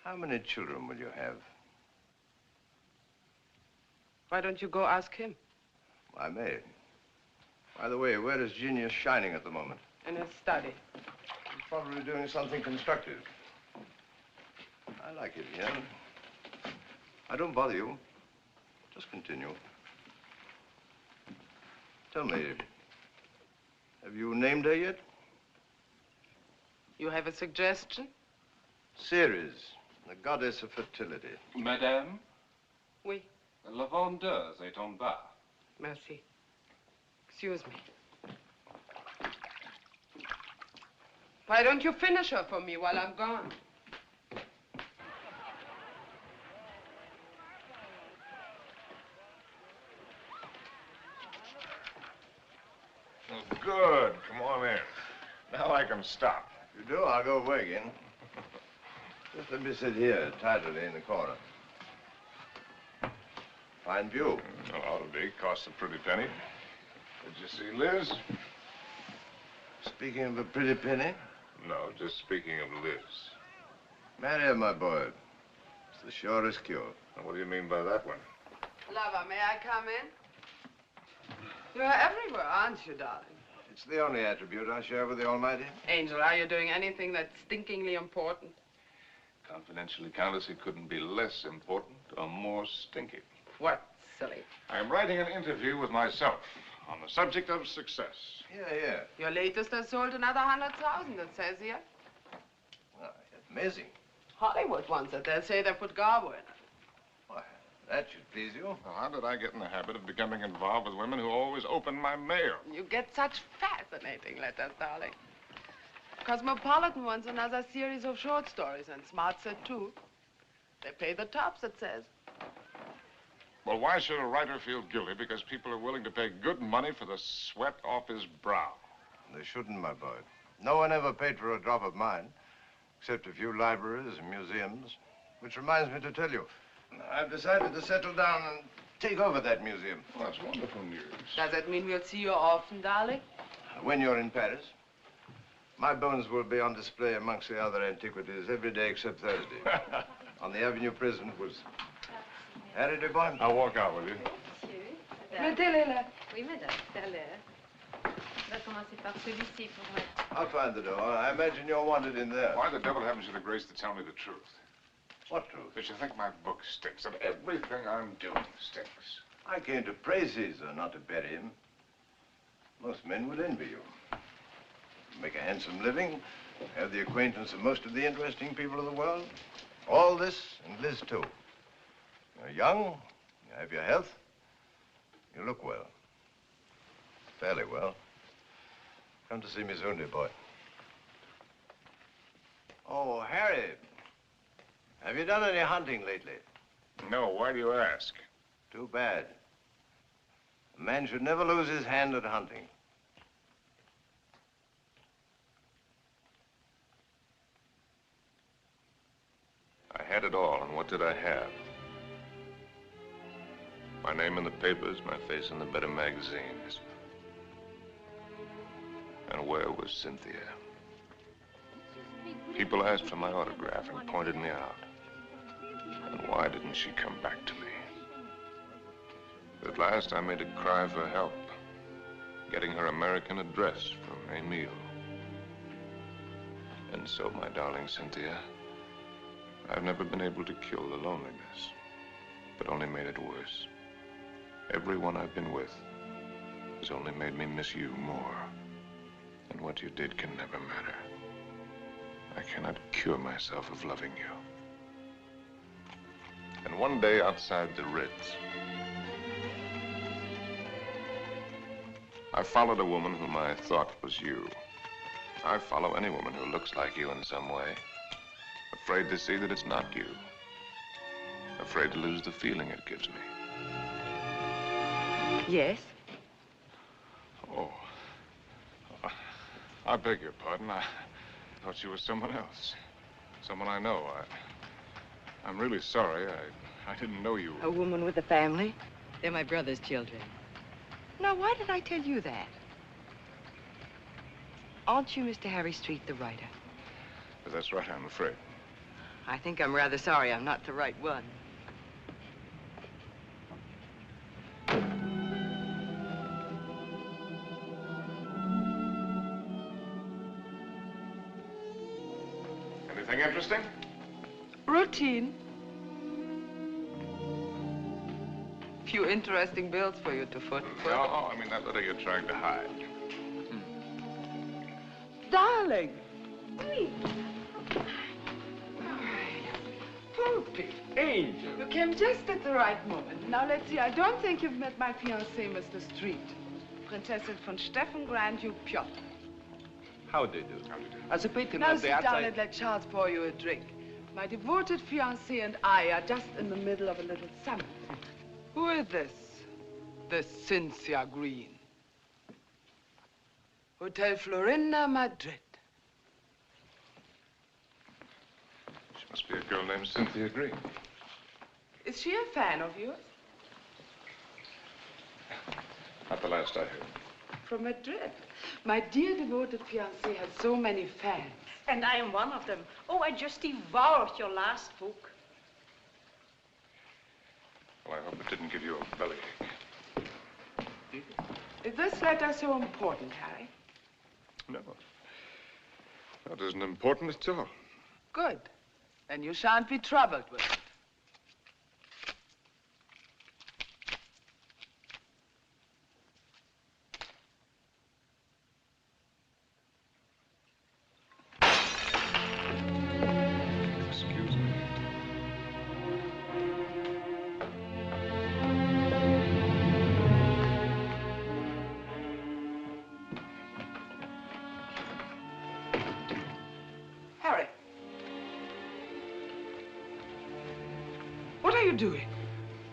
how many children will you have? Why don't you go ask him? I may. By the way, where is Genius shining at the moment? In his study. He's probably doing something constructive. I like it here. I don't bother you. Just continue. Tell me, have you named her yet? You have a suggestion? Ceres, the goddess of fertility. Madame? Oui. La vendeuse est en bas. Merci. Excuse me. Why don't you finish her for me while I'm gone? Oh, good. Come on in. Now I can stop. If you do, I'll go away again. Just let me sit here, tidily in the corner. Fine view. Oh, ought to be. Costs a pretty penny. Did you see Liz? Speaking of a pretty penny. No, just speaking of Liz. Marry her, my boy. It's the surest cure. Now, what do you mean by that one? Lover, may I come in? You're everywhere, aren't you, darling? It's the only attribute I share with the Almighty. Angel, are you doing anything that's stinkingly important? Confidentially, Countess, it couldn't be less important or more stinky. What, silly? I'm writing an interview with myself on the subject of success. Yeah. Your latest has sold another 100,000, it says here. Oh, amazing. Hollywood wants it. They'll say they put Garbo in it. Why, that should please you. Well, how did I get in the habit of becoming involved with women who always open my mail? You get such fascinating letters, darling. Cosmopolitan wants another series of short stories, and Smart said too. They pay the tops, it says. Well, why should a writer feel guilty because people are willing to pay good money for the sweat off his brow? They shouldn't, my boy. No one ever paid for a drop of mine, except a few libraries and museums. Which reminds me to tell you, I've decided to settle down and take over that museum. Well, that's wonderful news. Does that mean we'll see you often, darling? When you're in Paris, my bones will be on display amongst the other antiquities every day except Thursday. On the Avenue Prison was Harry de Boy. I'll walk out with you. Mettez-les là. Oui, madame, tout à l'heure. On va commencer par celui-ci pour moi. I'll find the door. I imagine you're wanted in there. Why the devil haven't you the grace to tell me the truth? What truth? That you think my book stinks, and everything I'm doing stinks. I came to praise Caesar, not to bury him. Most men would envy you. Make a handsome living, have the acquaintance of most of the interesting people of the world. All this, and Liz too. You're young, you have your health, you look well. Fairly well. Come to see me soon, dear boy. Oh, Harry, have you done any hunting lately? No, why do you ask? Too bad. A man should never lose his hand at hunting. I had it all, and what did I have? My name in the papers, my face in the better magazines. And where was Cynthia? People asked for my autograph and pointed me out. And why didn't she come back to me? At last, I made a cry for help, getting her American address from Emile. And so, my darling Cynthia, I've never been able to kill the loneliness, but only made it worse. Everyone I've been with has only made me miss you more. And what you did can never matter. I cannot cure myself of loving you. And one day outside the Ritz, I followed a woman whom I thought was you. I follow any woman who looks like you in some way. Afraid to see that it's not you. Afraid to lose the feeling it gives me. Yes? Oh. I beg your pardon. I thought you were someone else. Someone I know. I'm really sorry. I didn't know you. A woman with a family? They're my brother's children. Now, why did I tell you that? Aren't you Mr. Harry Street, the writer? That's right, I'm afraid. I think I'm rather sorry I'm not the right one. Anything interesting? Routine. Few interesting bills for you to foot. No, I mean that letter you're trying to hide. Darling. Poopy. Angel. You came just at the right moment. Now, let's see. I don't think you've met my fiancé, Mr. Street. Prinzessin von Steffen, Grand Duke Piotr. How do you do? As a patron Now of the sit down outside... and let Charles pour you a drink. My devoted fiancé and I are just in the middle of a little summit. Who is this? This Cynthia Green. Hotel Florinda, Madrid. She must be a girl named Cynthia Green. Is she a fan of yours? Not the last I heard. From Madrid. My dear devoted fiancé has so many fans. And I am one of them. Oh, I just devoured your last book. Well, I hope it didn't give you a bellyache. Is this letter so important, Harry? No. That isn't important at all. Good. Then you shan't be troubled with it. Excuse me. Harry. What are you doing?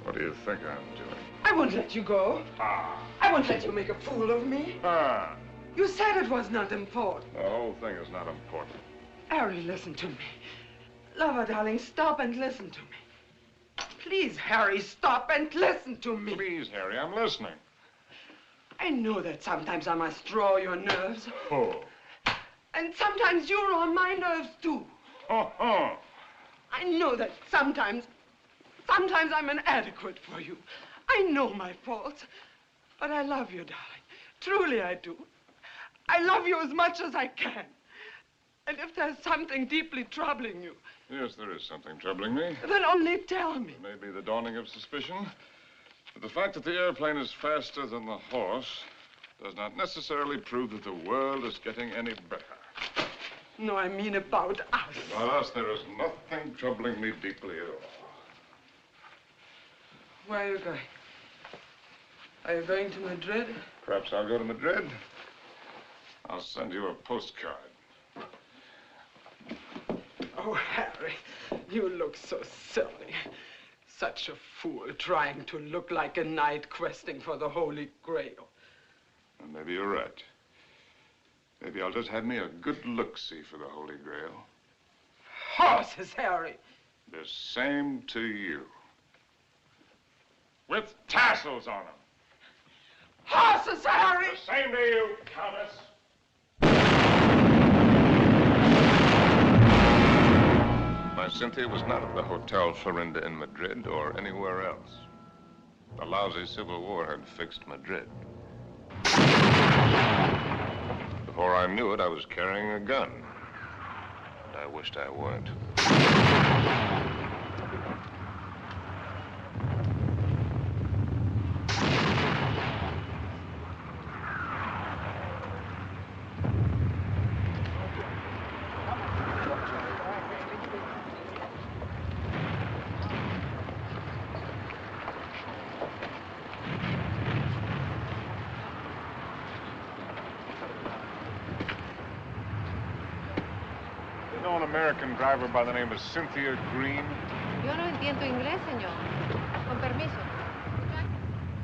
What do you think I'm doing? I won't let you go. Ah. I won't let you make a fool of me. Ah. You said it was not important. The whole thing is not important. Harry, listen to me. Lover, darling, stop and listen to me. Please, Harry, stop and listen to me. Please, Harry, I'm listening. I know that sometimes I must draw your nerves. Oh. And sometimes you're on my nerves, too. Oh. I know that sometimes I'm inadequate for you. I know my faults. But I love you, darling. Truly, I do. I love you as much as I can. And if there's something deeply troubling you... Yes, there is something troubling me. Then only tell me. It may be the dawning of suspicion. But the fact that the airplane is faster than the horse does not necessarily prove that the world is getting any better. No, I mean about us. About us, there is nothing troubling me deeply at all. Where are you going? Are you going to Madrid? Perhaps I'll go to Madrid. I'll send you a postcard. Oh, Harry, you look so silly. Such a fool trying to look like a knight questing for the Holy Grail. Well, maybe you're right. Maybe I'll just have me a good look-see for the Holy Grail. Horses, Harry. The same to you. With tassels on them. Horses, Harry! The same to you, Countess. My Cynthia was not at the Hotel Florinda in Madrid or anywhere else. The lousy Civil War had fixed Madrid. Before I knew it, I was carrying a gun. And I wished I weren't. An American driver by the name of Cynthia Green. Yo no entiendo inglés, señor. Con permiso.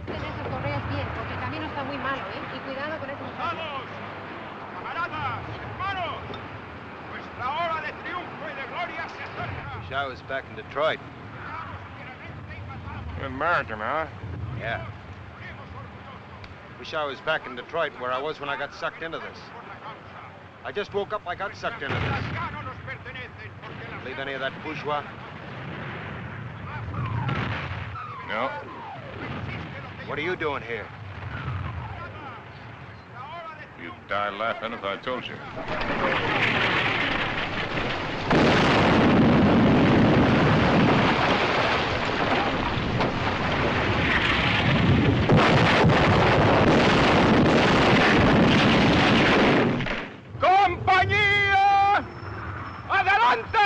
Ten esas correas bien, porque el camino está muy malo, ¿eh? Y cuidado con esos... ¡Vamos! ¡Camaradas! ¡Hermanos! Nuestra hora de triunfo y de gloria se acerca. Wish I was back in Detroit. You're American, huh? Yeah. Wish I was back in Detroit where I was when I got sucked into this. I just woke up, I got sucked into this. Believe any of that bourgeois? No. What are you doing here? You'd die laughing if I told you. ¡Compañía! ¡Adelante!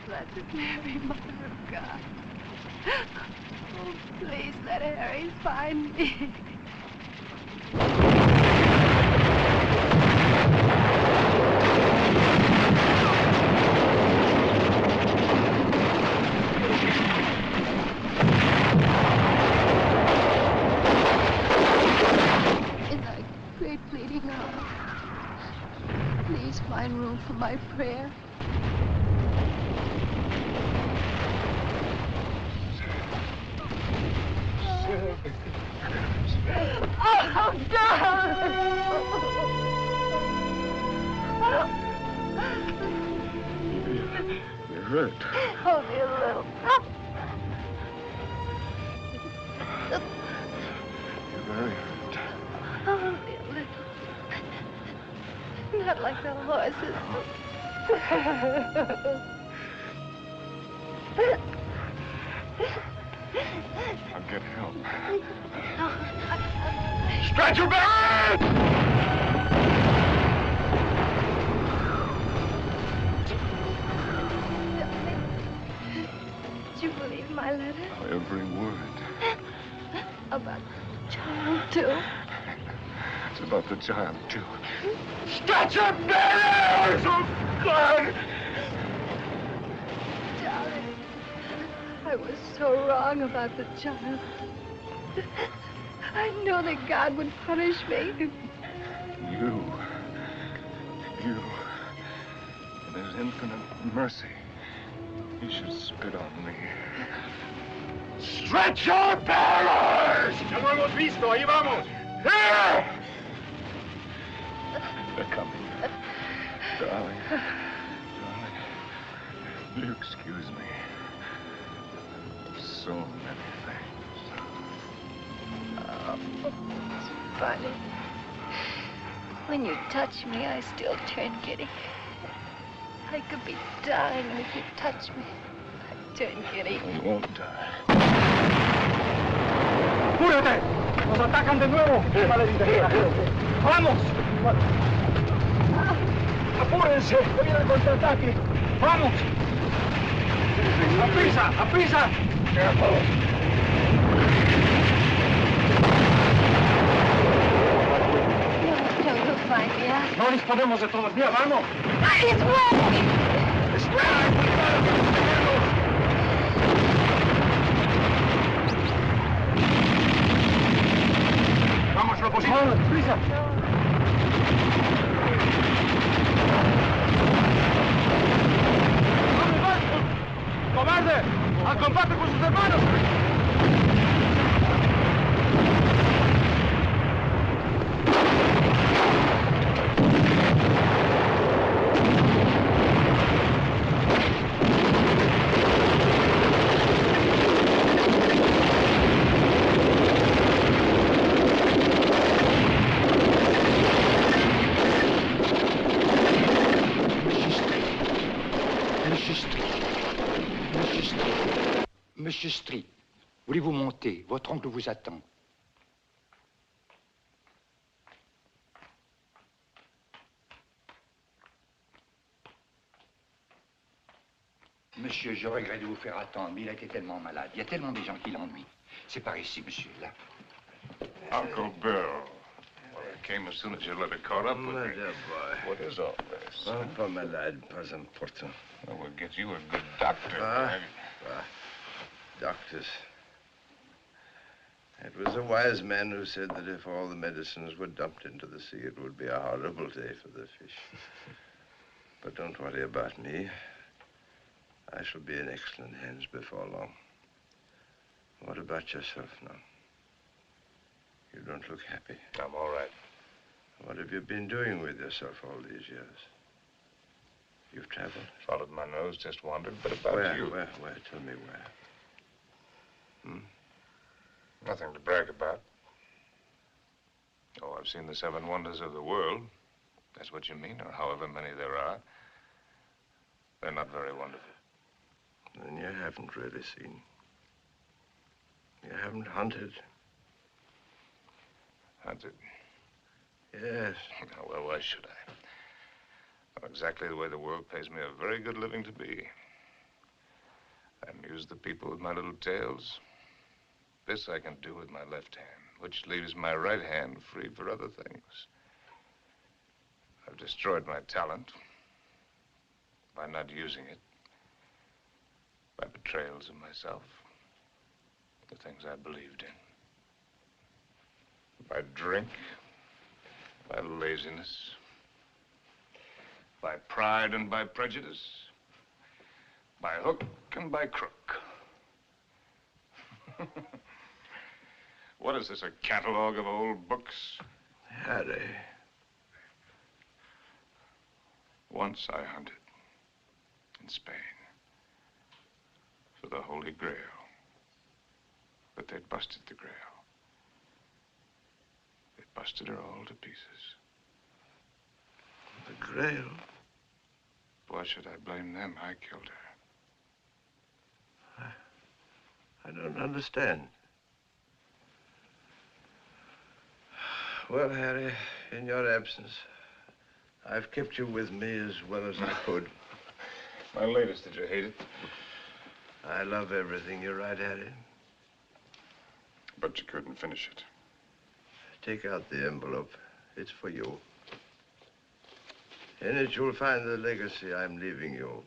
Blessed Mary, Mother of God. Oh, please let Harry find me. In thy great pleading hour, please find room for my prayer. Oh, darling! You're hurt. Only a little. You're very hurt. Only a little. Not like the horses. I'll get help. Stretcher bearer! Did you believe my letter? Every word. About the child, too? It's about the child, too. Stretcher bearers! Oh, God! Darling, I was so wrong about the child. I know that God would punish me. You. In His infinite mercy, He should spit on me. Stretch your bearers! Ya lo hemos visto, ahí vamos. Here! They're coming. Darling. Darling. Will you excuse me? So many things. Oh, it's funny. When you touch me, I still turn giddy. I could be dying, and if you touch me, I turn giddy. You won't die. ¡Apúrate! ¡Nos atacan de nuevo! ¡Maledita! ¡Vamos! ¡Apúrense! ¡Que viene el contraataque! ¡Vamos! ¡Aprisa! ¡Aprisa! You'll find me out. No disponemos de todos. ¡Mira, vamos! It's wet! ¡Es wet! ¡Vamos, lo posible! ¡Vamos, prisa! ¡Cobarde! ¡Al combate con sus hermanos! Monsieur Street, voulez-vous monter? Votre oncle vous attend. Monsieur, je regrette de vous faire attendre, mais il a été tellement malade. Il y a tellement de gens qui l'ennuient. C'est par ici, monsieur, là. Uncle Bill. Well, I came as soon as your letter caught up with me. Dear boy. What is all this? Oh, pas malade, pas important. Well, we'll get you a good doctor. Doctors. It was a wise man who said that if all the medicines were dumped into the sea, it would be a horrible day for the fish. But don't worry about me. I shall be in excellent hands before long. What about yourself now? You don't look happy. I'm all right. What have you been doing with yourself all these years? You've traveled? Followed my nose, just wandered, but about you. Where? Tell me where. Nothing to brag about. Oh, I've seen the 7 wonders of the world. That's what you mean, or however many there are. They're not very wonderful. Then you haven't really seen. You haven't hunted. Hunted? Yes. Well, why should I? Not exactly the way the world pays me a very good living to be. I amuse the people with my little tales. This I can do with my left hand, which leaves my right hand free for other things. I've destroyed my talent by not using it, by betrayals of myself, the things I believed in, by drink, by laziness, by pride and by prejudice, by hook and by crook. What is this, a catalog of old books? Harry. Once I hunted in Spain for the Holy Grail, but they busted the Grail. They busted her all to pieces. The Grail? Why should I blame them? I killed her. I don't understand. Well, Harry, in your absence, I've kept you with me as well as I could. My latest, did you hate it? I love everything you write, Harry. But you couldn't finish it. Take out the envelope. It's for you. In it, you'll find the legacy I'm leaving you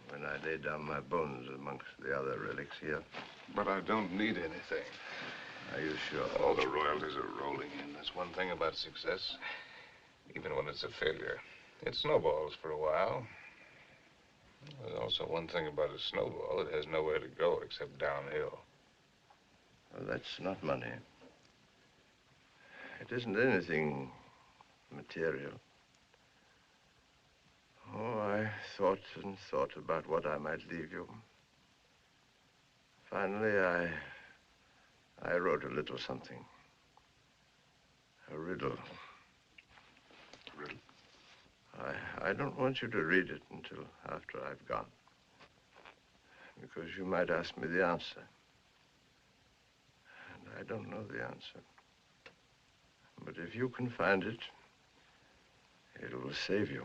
when I lay down my bones amongst the other relics here. But I don't need anything. Are you sure? All the royalties are rolling in. That's one thing about success. Even when it's a failure, it snowballs for a while. There's also one thing about a snowball. It has nowhere to go except downhill. Well, that's not money. It isn't anything material. Oh, I thought and thought about what I might leave you. Finally, I wrote a little something. A riddle. Riddle? I don't want you to read it until after I've gone. Because you might ask me the answer. And I don't know the answer. But if you can find it, it will save you.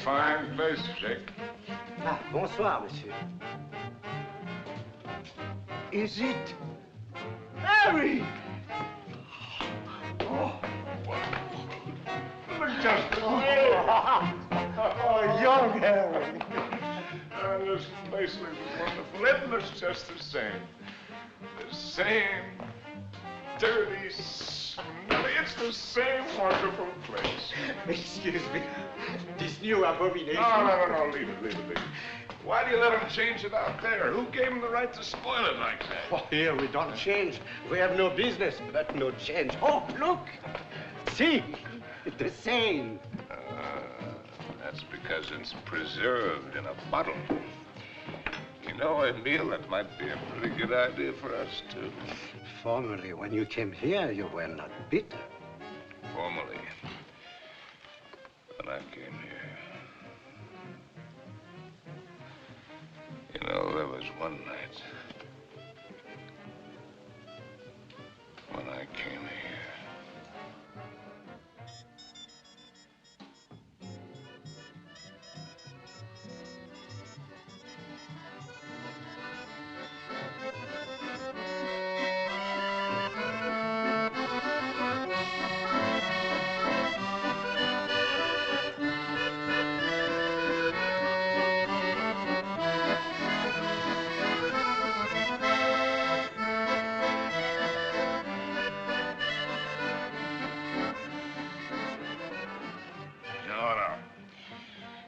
Fine place, Jake. Ah, bonsoir, monsieur. Is it Harry? Oh, young Harry. This place looks wonderful. It looks just the same. The same dirty, smelly. It's the same wonderful place. Excuse me. This new abomination. No. Leave it. Why do you let him change it out there? Who gave him the right to spoil it like that? Oh, here we don't change. We have no business, but no change. Oh, look. See, the same. That's because it's preserved in a bottle. You know, Emile, that might be a pretty good idea for us, too. Formerly, when you came here, you were not bitter. Formerly. When I came here. You know, there was one night when I came here.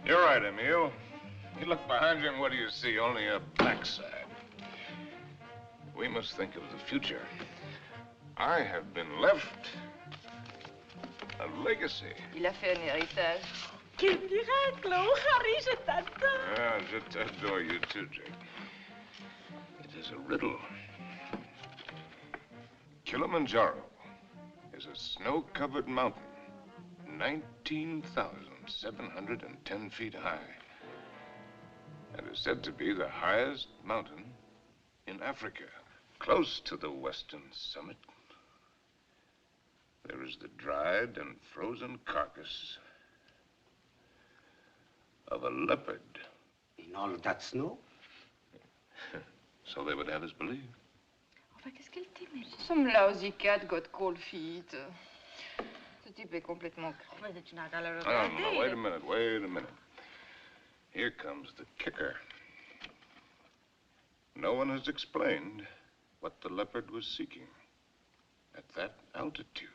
You're right, Emile. You look behind you and what do you see? Only a backside. We must think of the future. I have been left a legacy. Il a fait un héritage. Quel miracle! Oh, Harry, je t'adore. Ah, je t'adore you too, Jake. It is a riddle. Kilimanjaro is a snow-covered mountain, 19,710 feet high. And is said to be the highest mountain in Africa. Close to the western summit, there is the dried and frozen carcass of a leopard. In all that snow? So they would have us believe. Enfin, qu'est-ce qu'elle t'aimait? Some lousy cat got cold feet. Ce type est complètement cru. Mais tu n'as qu'à le Oh, regarder. no, wait a minute. Here comes the kicker. No one has explained what the leopard was seeking at that altitude.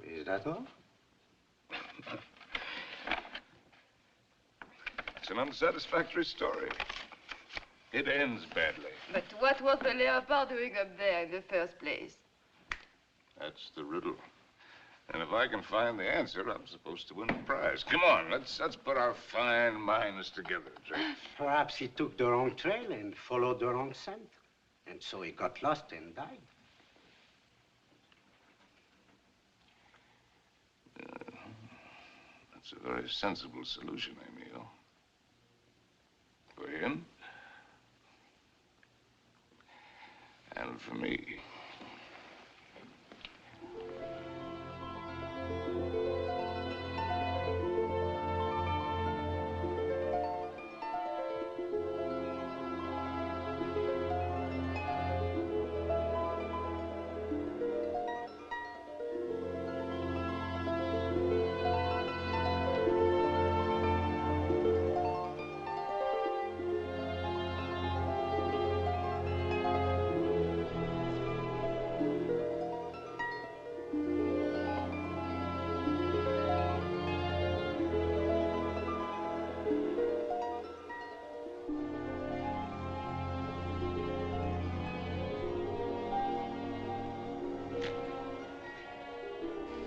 Is that all? It's an unsatisfactory story. It ends badly. But what was the leopard doing up there in the first place? That's the riddle. And if I can find the answer, I'm supposed to win the prize. Come on, let's put our fine minds together, Jake. Perhaps he took the wrong trail and followed the wrong scent. And so he got lost and died. That's a very sensible solution, Emile. For him. And for me.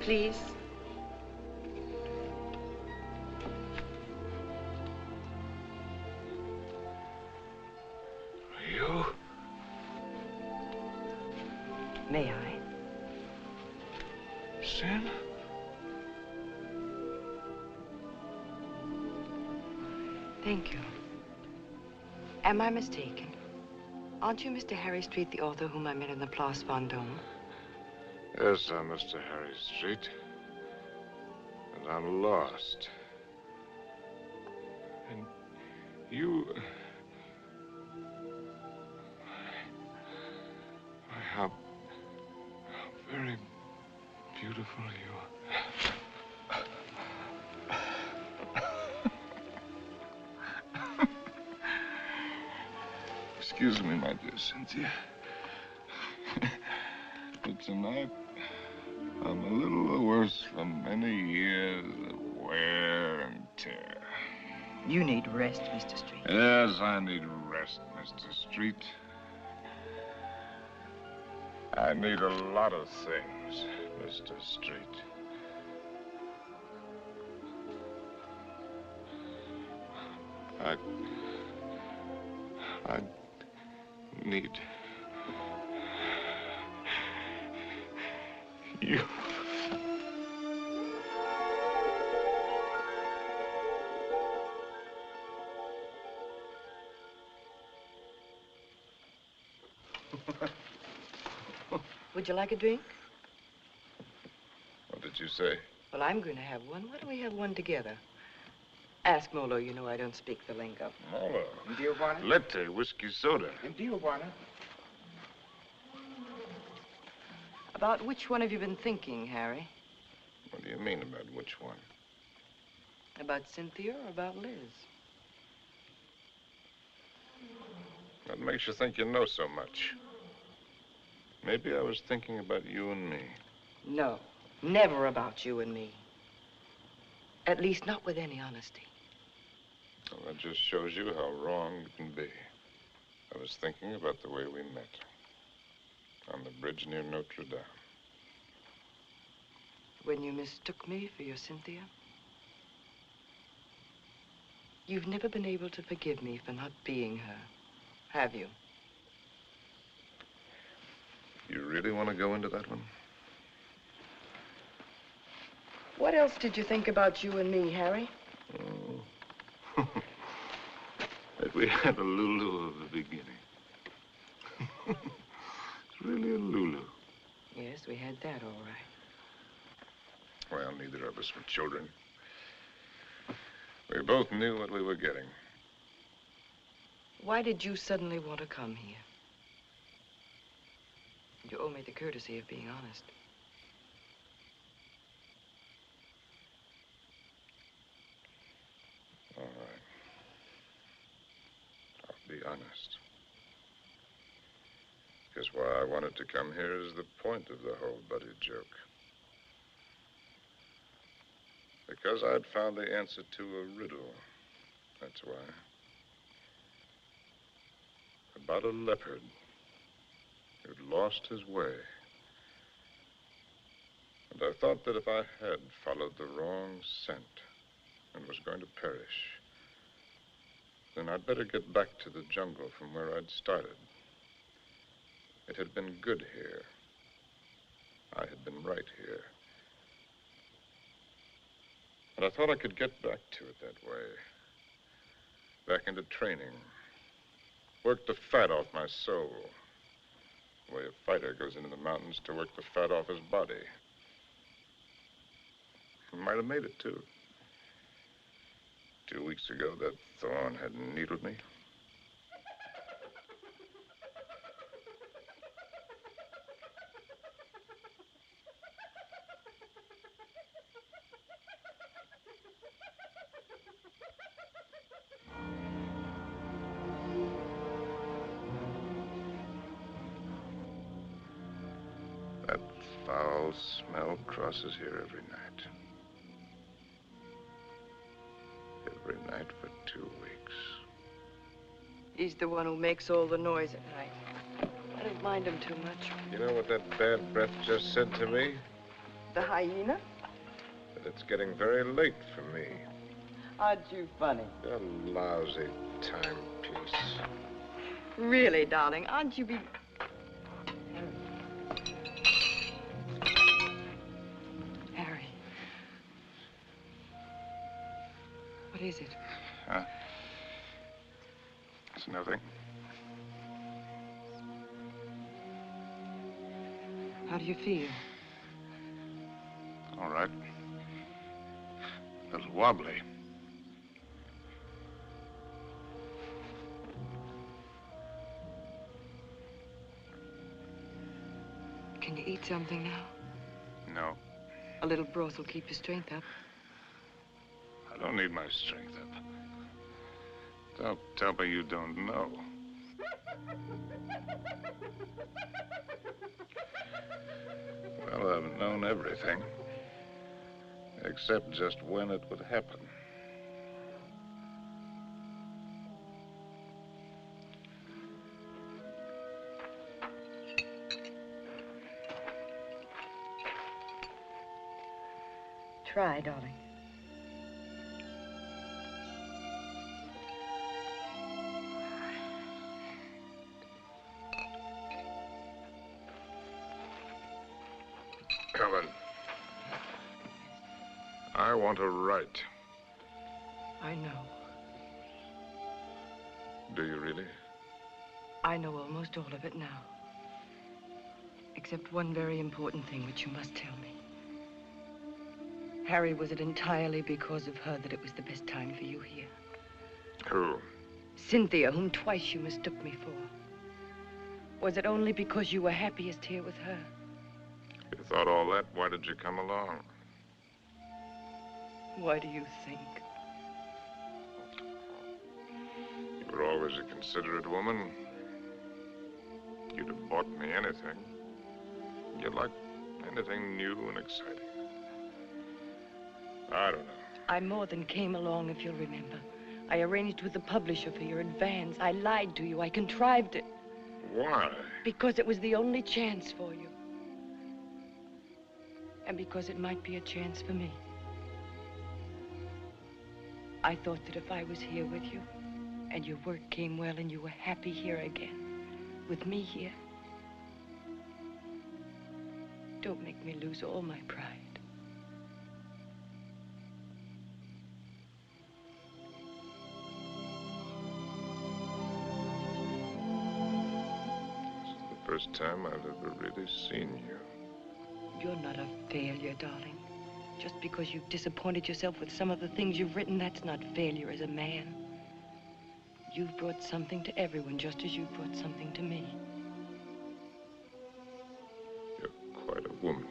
please. You? May I? Sam? Thank you. Am I mistaken? Aren't you Mr. Harry Street, the author whom I met in the Place Vendôme? Yes, I'm Mr. Harry Street. And I'm lost. And you... How very beautiful you are. Excuse me, my dear Cynthia. But tonight, I'm a little worse from many years of wear and tear. You need rest, Mr. Street. Yes, I need rest, Mr. Street. I need a lot of things, Mr. Street. I need you. Would you like a drink? What did you say? Well, I'm going to have one. Why don't we have one together? Ask Molo. You know I don't speak the lingo. Molo. Indio, Barney? Latte, whiskey soda. Indio, Barney? About which one have you been thinking, Harry? What do you mean about which one? About Cynthia or about Liz? What makes you think you know so much? Maybe I was thinking about you and me. No, never about you and me. At least not with any honesty. Well, that just shows you how wrong it can be. I was thinking about the way we met. On the bridge near Notre Dame. When you mistook me for your Cynthia? You've never been able to forgive me for not being her, have you? You really want to go into that one? What else did you think about you and me, Harry? Oh. That we had a Lulu of the beginning. It's really a Lulu. Yes, we had that all right. Well, neither of us were children. We both knew what we were getting. Why did you suddenly want to come here? You owe me the courtesy of being honest. All right. I'll be honest. Because why I wanted to come here is the point of the whole buddy joke. Because I'd found the answer to a riddle. That's why. About a leopard who'd lost his way. And I thought that if I had followed the wrong scent and was going to perish, then I'd better get back to the jungle from where I'd started. It had been good here. I had been right here. And I thought I could get back to it that way. Back into training. Work the fat off my soul. The way a fighter goes into the mountains to work the fat off his body. I might have made it, too. 2 weeks ago, that thorn had needled me. That foul smell crosses here every night. Every night for 2 weeks. He's the one who makes all the noise at night. I don't mind him too much. You know what that bad breath just said to me? The hyena? But it's getting very late for me. Aren't you funny? A lousy timepiece. Really, darling, aren't you Harry. What is it? Huh? It's nothing. How do you feel? All right. A little wobbly. Can you eat something now? No, A little broth will keep your strength up. I don't need my strength up. Don't tell me you don't know. Well, I've known everything. Except just when it would happen. Try, darling. Helen, I want to write. I know. Do you really? I know almost all of it now. Except one very important thing which you must tell me. Harry, was it entirely because of her that it was the best time for you here? Who? Cynthia, whom twice you mistook me for. Was it only because you were happiest here with her? You thought all that, why did you come along? Why do you think? You were always a considerate woman. You'd have bought me anything. You liked anything new and exciting. I don't know. I more than came along, if you'll remember. I arranged with the publisher for your advance. I lied to you. I contrived it. Why? Because it was the only chance for you. And because it might be a chance for me. I thought that if I was here with you, and your work came well, and you were happy here again, with me here, don't make me lose all my pride. First time I've ever really seen you. You're not a failure, darling. Just because you've disappointed yourself with some of the things you've written, that's not failure as a man. You've brought something to everyone, just as you've brought something to me. You're quite a woman.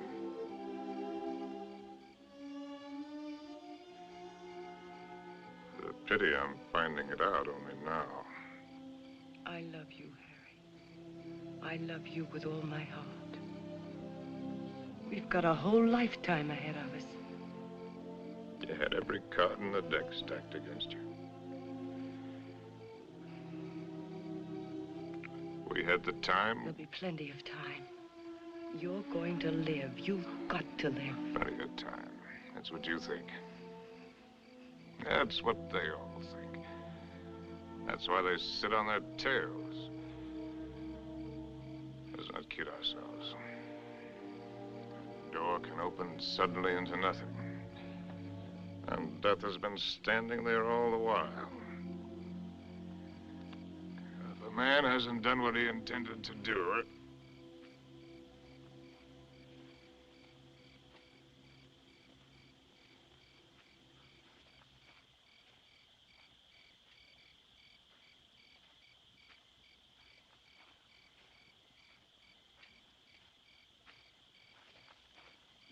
It's a pity I'm finding it out only now. I love you, Harry. I love you with all my heart. We've got a whole lifetime ahead of us. You had every card in the deck stacked against you. We had the time. There'll be plenty of time. You're going to live. You've got to live. Plenty of time. That's what you think. That's what they all think. That's why they sit on their tails. Let's not kid ourselves. The door can open suddenly into nothing. And death has been standing there all the while. If a man hasn't done what he intended to do,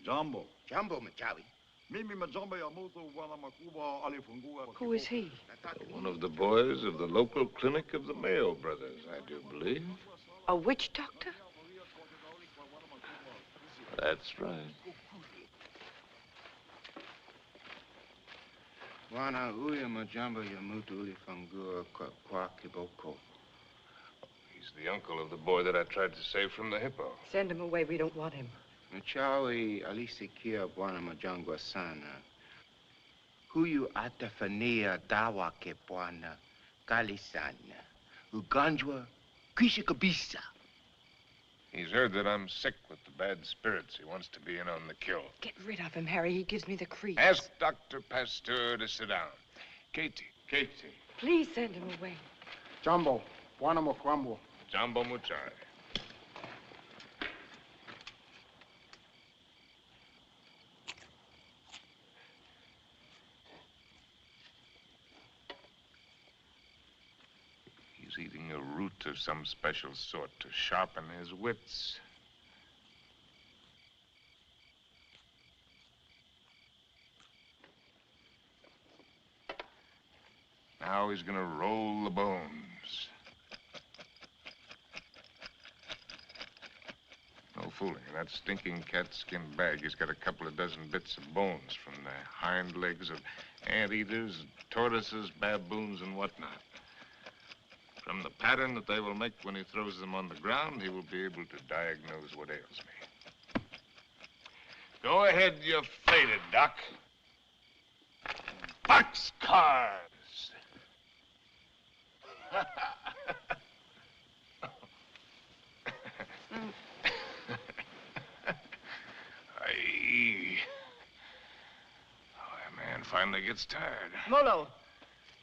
Jumbo. Jumbo Machawi. Who is he? one of the boys of the local clinic of the Mayo brothers, I do believe. A witch doctor? That's right. Wana uya majamba ya mutu uli fangua kwa kiboko. He's the uncle of the boy that I tried to save from the hippo. Send him away. We don't want him. Machawi alisikia Bwana Majangwa sana. Huyu atafania dawa ke Bwana kali sana. Ugonjwa kwisha kabisa. He's heard that I'm sick with the bad spirits. He wants to be in on the kill. Get rid of him, Harry. He gives me the creeps. Ask Dr. Pasteur to sit down. Katie. Please send him away. Jumbo, Bwana Mokwambo. Jumbo Muchai. He's eating a root of some special sort to sharpen his wits. Now he's gonna roll the bones. No fooling. In that stinking cat-skin bag, he's got a couple of dozen bits of bones from the hind legs of anteaters, tortoises, baboons, and whatnot. From the pattern that they will make when he throws them on the ground, he will be able to diagnose what ails me. Go ahead, you faded, Doc. Boxcars! Aye. Oh, man finally gets tired. Molo,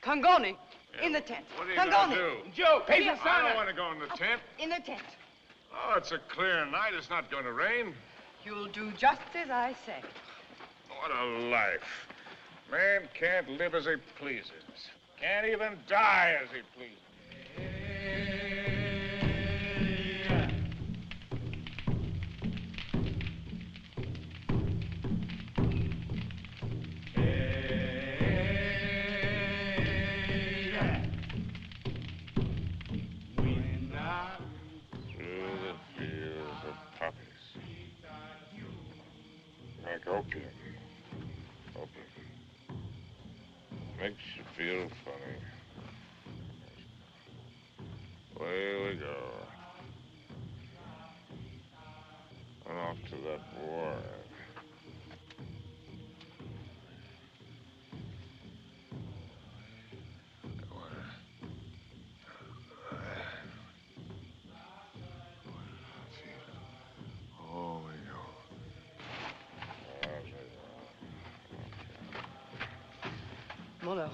Congoni, in the tent. What are you Congoni. gonna do? Joe, Patient I don't want to go in the tent. In the tent. Oh, it's a clear night. It's not going to rain. You'll do just as I say. What a life. Man can't live as he pleases. Can't even die as he pleases. Opium. Makes you feel funny. Away we go. And off to that war. Molo.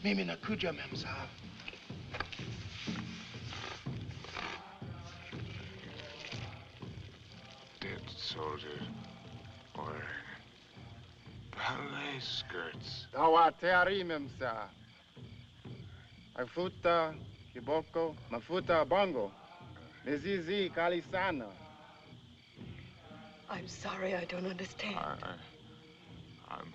Mimi nakuja, Mem Sahib. Dead soldiers wearing ballet skirts. Dawa teari, Mem Sahib. Mafuta, kiboko, mafuta bongo. Mizizi kali sana. I'm sorry, I don't understand. I'm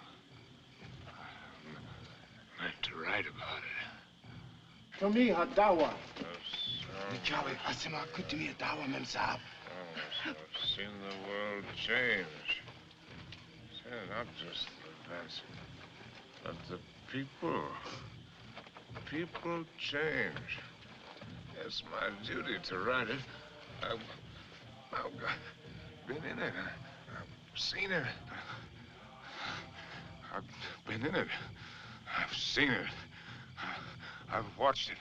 meant to write about it. To me, dawa. Machawi asema kutumia dawa, Mem Sahib. I've seen the world change. Say, not just the events, but the people. People change. It's my duty to write it. I've been in it. I've seen it. I've been in it. I've seen it. I've watched it.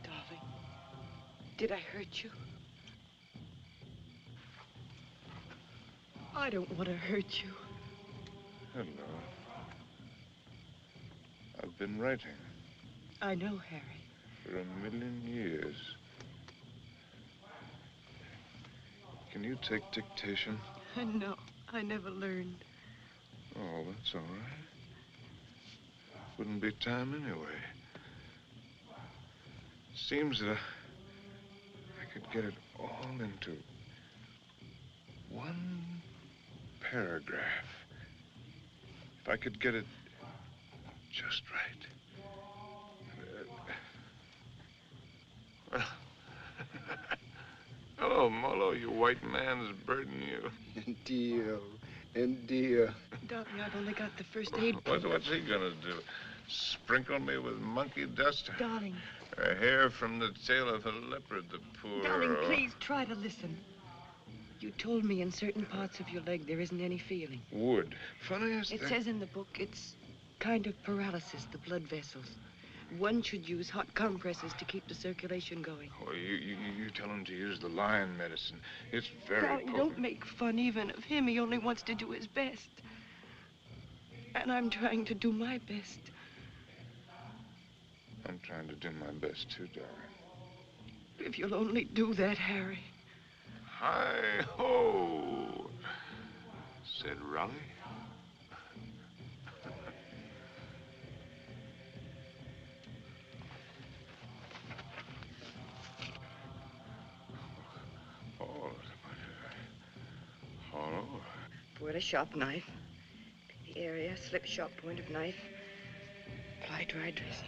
Darling, did I hurt you? I don't want to hurt you. Hello. I've been writing. I know, Harry. For 1,000,000 years. Can you take dictation? No, I never learned. Oh, that's all right. Wouldn't be time anyway. Seems that I could get it all into one paragraph. If I could get it just right. Well, hello, Molo, you white man's burden, you. Dear, and dear. Darling, I've only got the first aid. What's he gonna do? Sprinkle me with monkey dust. Darling. A hair from the tail of a leopard, the poor... Darling, please try to listen. You told me in certain parts of your leg there isn't any feeling. Wood. Funniest It thing... says in the book it's kind of paralysis, the blood vessels. One should use hot compresses to keep the circulation going. Oh, you tell him to use the lion medicine. It's very Darling, potent. don't make fun even of him. He only wants to do his best. And I'm trying to do my best. I'm trying to do my best, too, darling. If you'll only do that, Harry. Hi-ho, said Raleigh. All over. Word a sharp knife. The area, slip sharp point of knife. Apply dry dressing.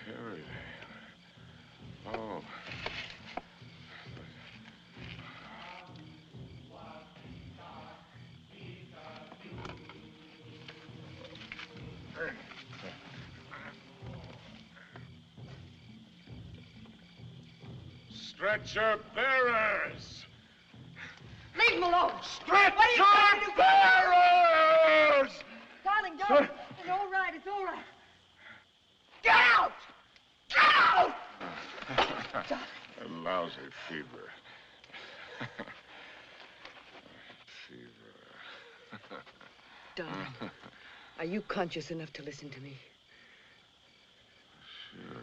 Harry. Oh. Stretcher bearers! Leave him alone! Stretcher What are you trying to do? bearers! Darling, darling, it's all right, it's all right. Get out! Get out! A lousy fever. Fever. Darling, are you conscious enough to listen to me? Sure.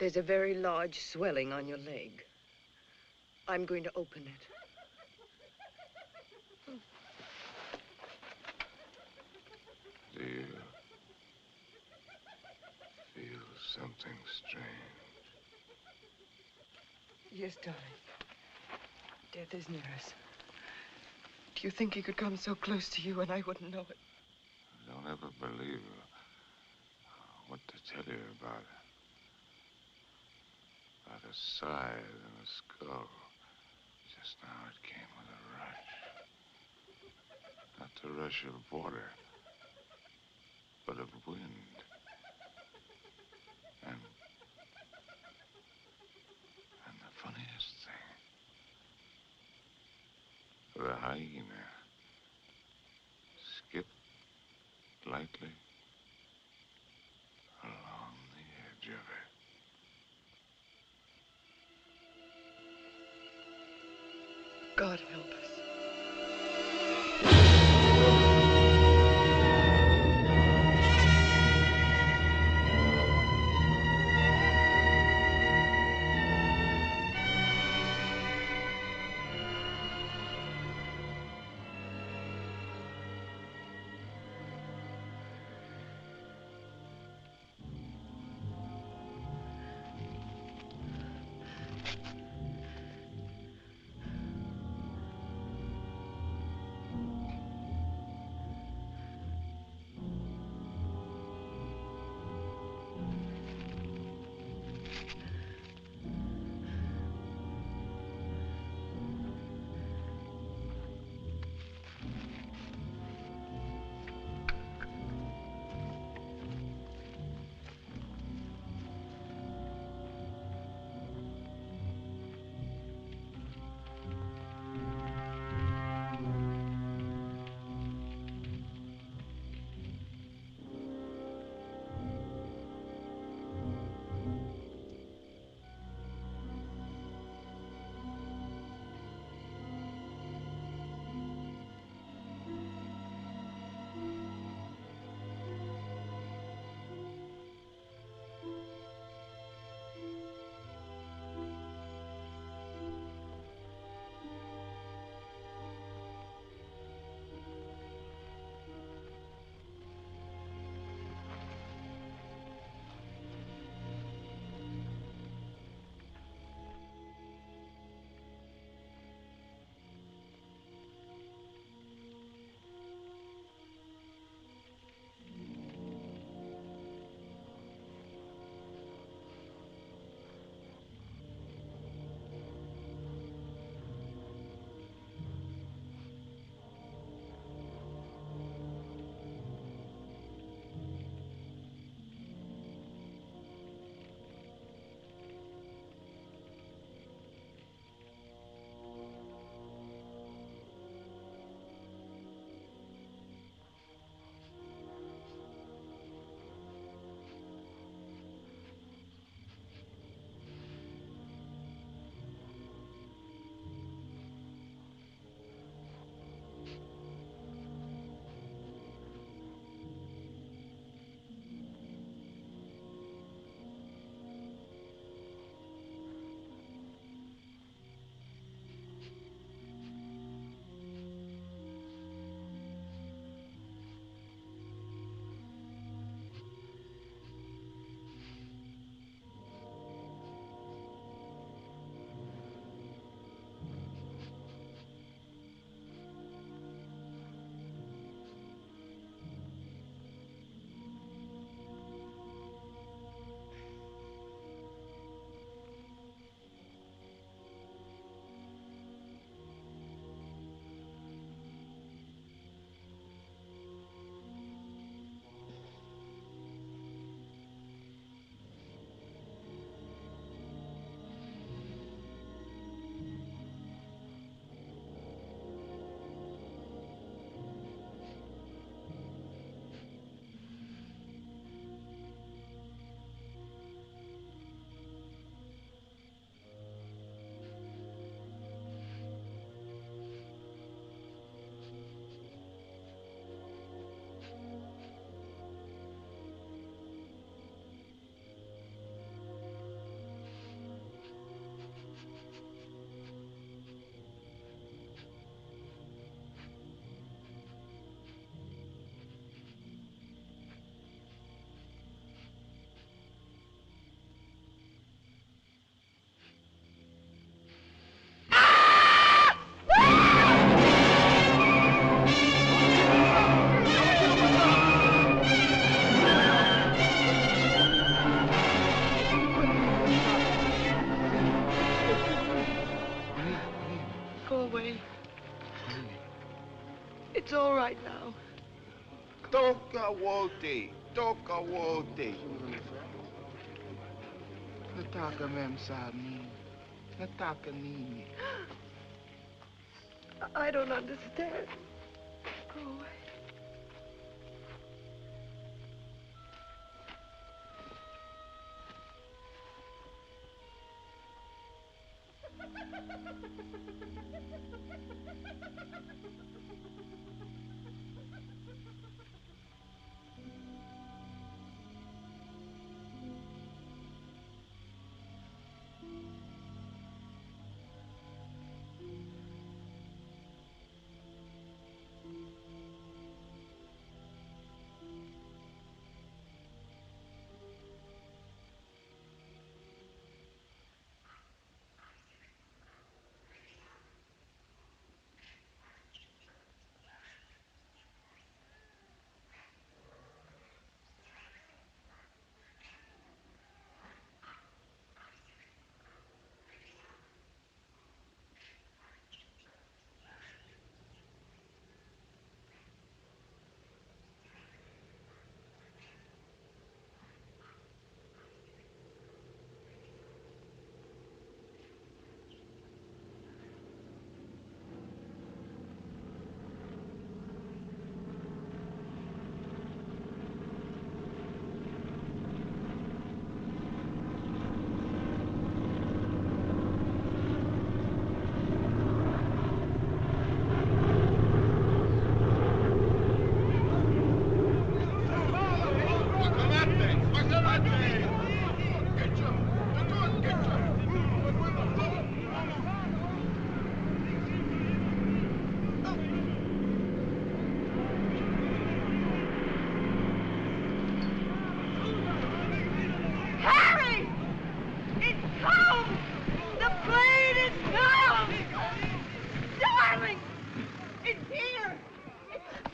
There's a very large swelling on your leg. I'm going to open it. Do you feel something strange? Yes, darling. Death is near us. Do you think he could come so close to you and I wouldn't know it? Don't ever believe what to tell you about it. About a scythe and a skull. Just now it came with a rush. Not the rush of water, but of wind. And the funniest thing, the hyena skipped lightly along the edge of it. God help us. Toka wote. Nataka mem sa amin. Nataka nini. I don't understand. Go away.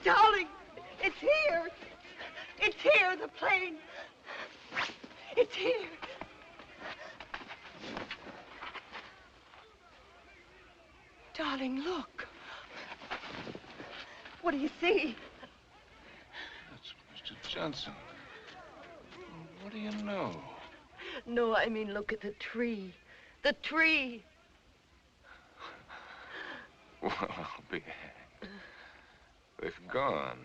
Darling, it's here. It's here, the plane. It's here. Darling, look. What do you see? That's Mr. Johnson. What do you know? No, I mean, look at the tree. The tree. Well, I'll be hanged. They've gone.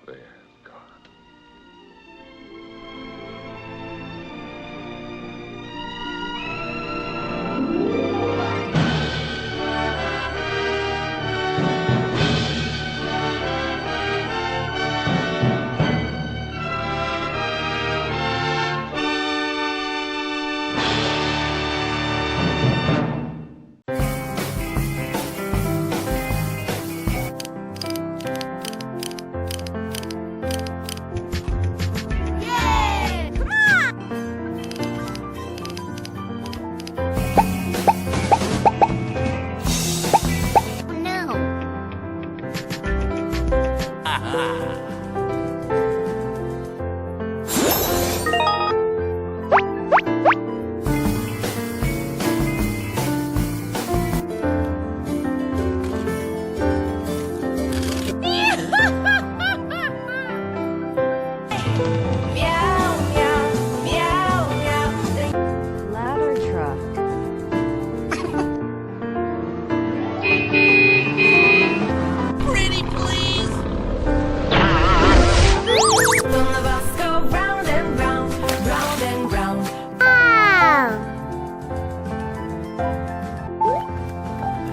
They're gone.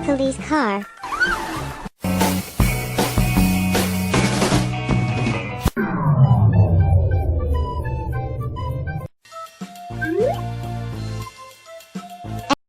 Police car.